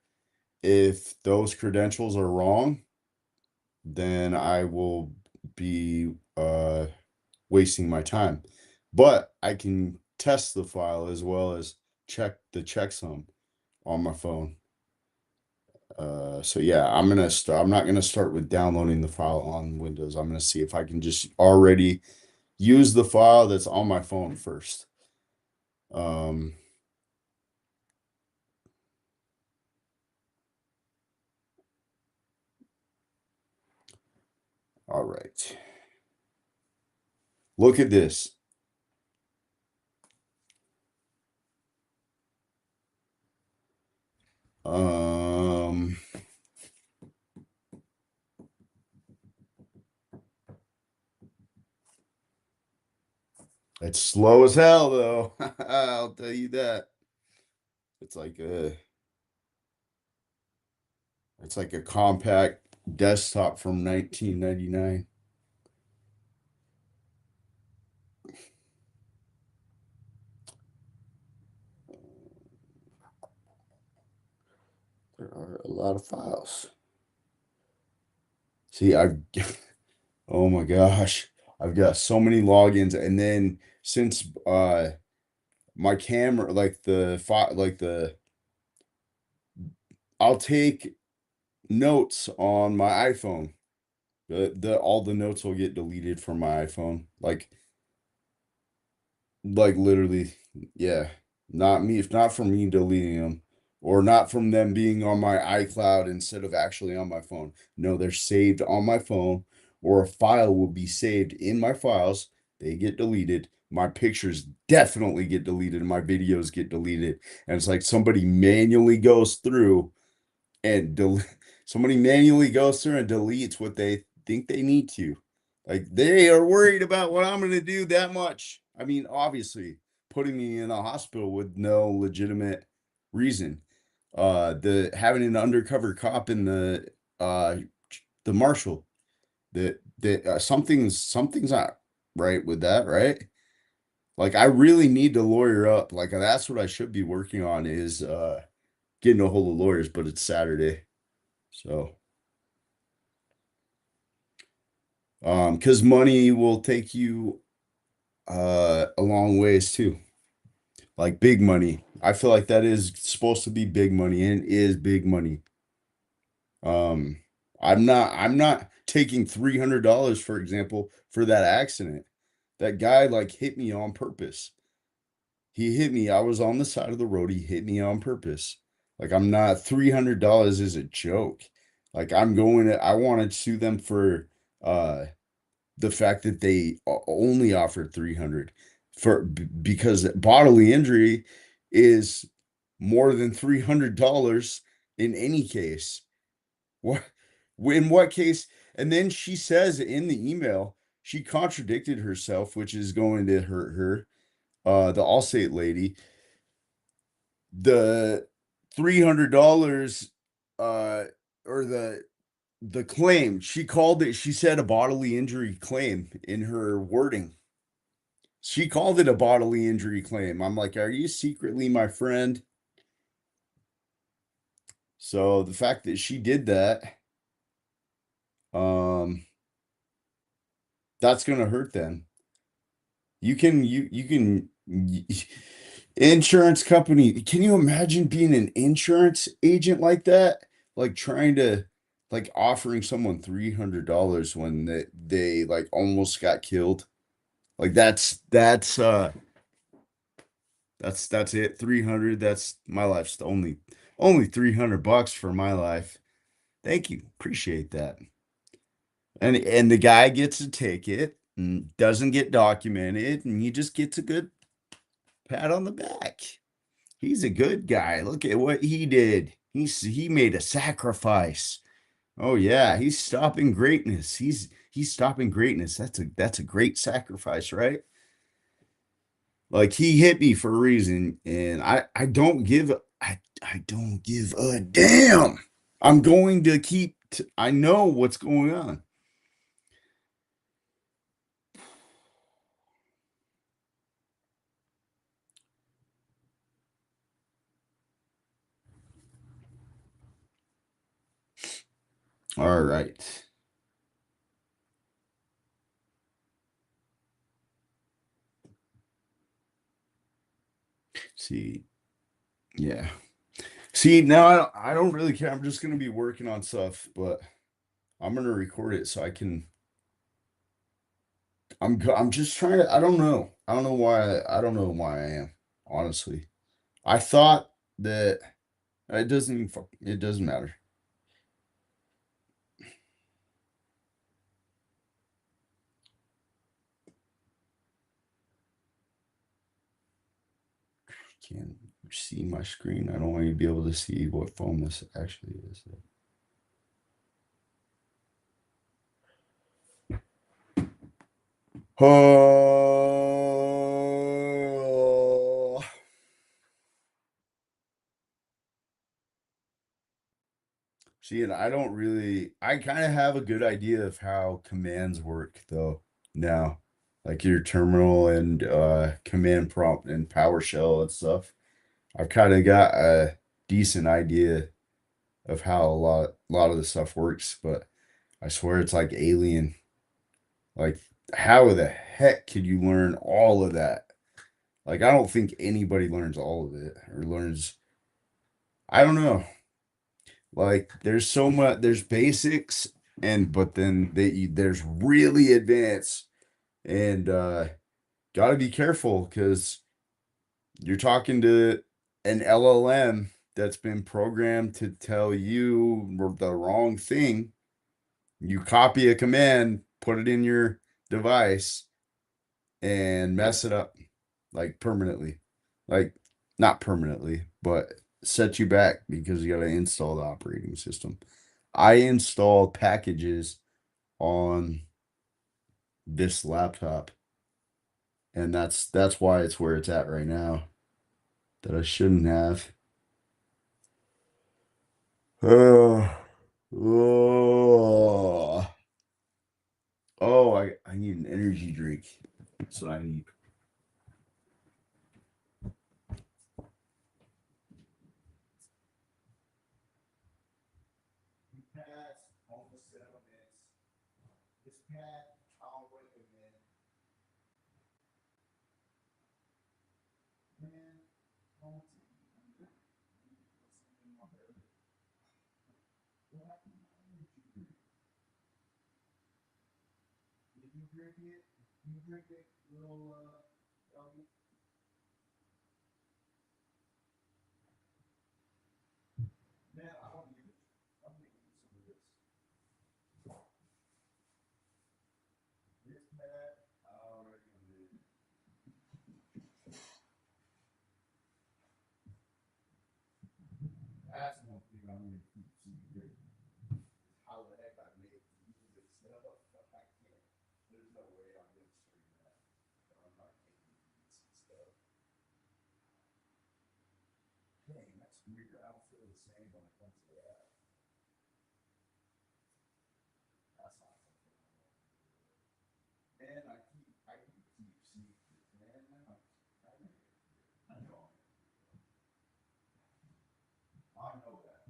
If those credentials are wrong, then I will be wasting my time. But I can test the file as well as check the checksum on my phone. So yeah, I'm not gonna start with downloading the file on Windows. I'm gonna see if I can just already use the file that's on my phone first. Um, all right. Look at this. Um, it's slow as hell though. I'll tell you that. It's like a it's like a compact desktop from 1999. There are a lot of files. See, oh my gosh, I've got so many logins, and then since my camera, like the file, like the I'll take notes on my iPhone. The all the notes will get deleted from my iPhone. Like literally, yeah. Not me, if not from me deleting them, or not from them being on my iCloud instead of actually on my phone. No, they're saved on my phone, or a file will be saved in my files. They get deleted. My pictures definitely get deleted, and my videos get deleted. And it's like somebody manually goes through and somebody manually goes through and deletes what they think they need to. Like they are worried about what I'm going to do that much. I mean, obviously, putting me in a hospital with no legitimate reason. The having an undercover cop in uh the marshal, that something's not right with that, right? Like I really need to lawyer up. Like that's what I should be working on is getting a hold of lawyers, but it's Saturday. So because money will take you a long ways too. Like big money. I feel like that is supposed to be big money and is big money. Um, I'm not taking $300, for example, for that accident. That guy like hit me on purpose. He hit me. I was on the side of the road. He hit me on purpose. Like I'm not $300 is a joke. Like I want to sue them for the fact that they only offered 300 because bodily injury is more than $300 in any case. What in what case? And then she says in the email she contradicted herself, which is going to hurt her. The Allstate lady, the $300 uh or the claim, she called it, she said a bodily injury claim in her wording. She called it a bodily injury claim. I'm like, are you secretly my friend? So the fact that she did that, um, that's gonna hurt them. You can insurance company. Can you imagine being an insurance agent like that? Like trying to like offering someone $300 when they like almost got killed. Like that's it. 300. That's my life's only $300 for my life. Thank you. Appreciate that. And the guy gets a ticket and doesn't get documented, and he just gets a good pat on the back. He's a good guy. Look at what he did. He made a sacrifice. Oh yeah, he's stopping greatness. He's stopping greatness. That's a great sacrifice, right? Like he hit me for a reason, and I don't give a damn. I'm going to I know what's going on. All right. See, yeah. See, now I don't really care. I'm just gonna be working on stuff, but I'm gonna record it so I can. I'm just trying to. I don't know. I don't know why I am. Honestly, I thought that it doesn't even. It doesn't matter. Can't see my screen. I don't want you to be able to see what phone this actually is. Oh. See, and I don't really, I kind of have a good idea of how commands work though now, like your terminal and command prompt and PowerShell and stuff. I've kind of got a decent idea of how a lot of the stuff works, but I swear it's like alien. Like, how the heck could you learn all of that? Like, I don't think anybody learns all of it or learns, I don't know. Like there's so much there's basics and but then there's really advanced and got to be careful cuz you're talking to an LLM that's been programmed to tell you the wrong thing. You copy a command, put it in your device and mess it up like permanently. Like not permanently, but set you back because you got to install the operating system. I installed packages on this laptop, and that's why it's where it's at right now. That I shouldn't have. Oh, oh, oh! I need an energy drink. That's what I need. Past almost 7 minutes. This pad, I'll recommend. Man, oh, did you drink it? You drink it, little man, I want to use. I'm gonna use some of this. This pad, I'll recommend. That's one thing I'm gonna keep secret. How the heck I made music stuff? I can't. There's no way I'm gonna stream that. I'm not making music stuff. Dang, that's weird. I don't feel the same when it comes to that. That's not something I want to do. Man, I keep secrets, man. I know. I know that.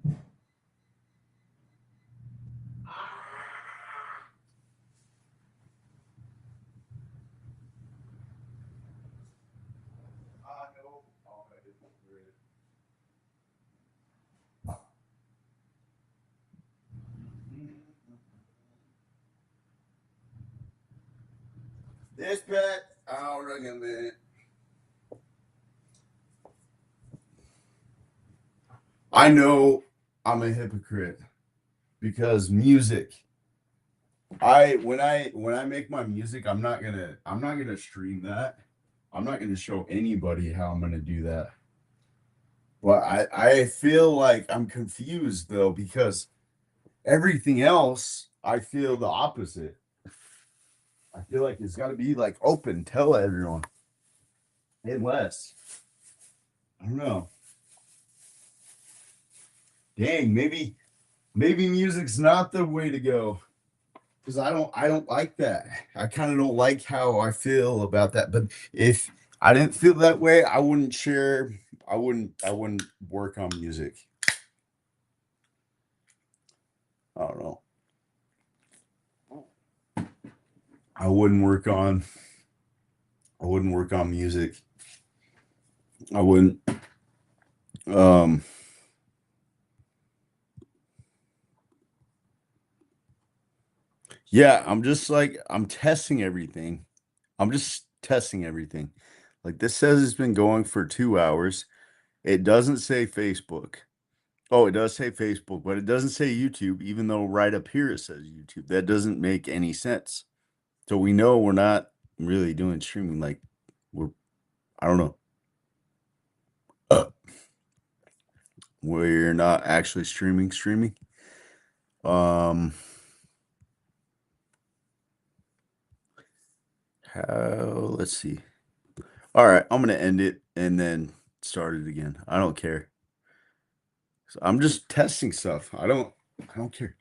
I know. Oh, I didn't hear it. This pet, I'll recommend. I know I'm a hypocrite because music. I make my music, I'm not gonna stream that. I'm not gonna show anybody how I'm gonna do that. But I feel like I'm confused though because everything else I feel the opposite. I feel like it's got to be like open, tell everyone. Unless I don't know. Dang, maybe music's not the way to go. Because I don't like that. I kind of don't like how I feel about that. But if I didn't feel that way, I wouldn't share. I wouldn't work on music. I don't know. I wouldn't work on. I wouldn't work on music. I wouldn't. Um, yeah, I'm just like I'm testing everything. I'm just testing everything. Like this says it's been going for 2 hours. It doesn't say Facebook. Oh, it does say Facebook, but it doesn't say YouTube, even though right up here it says YouTube. That doesn't make any sense. So we know we're not really doing streaming. Like we're, I don't know. Uh, we're not actually streaming. Um, let's see. All right, I'm gonna end it and then start it again. I don't care. So I'm just testing stuff. I don't care.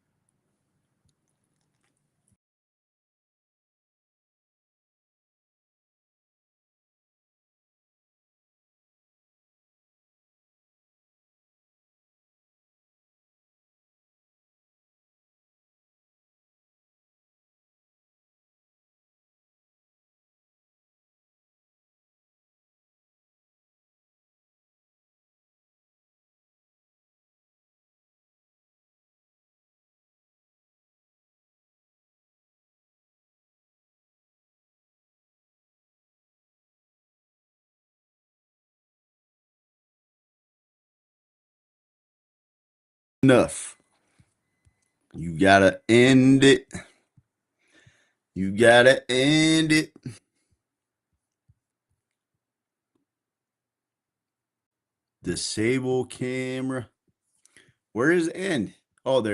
Enough. You gotta end it. You gotta end it. Disable camera. Where is end? Oh, there it is.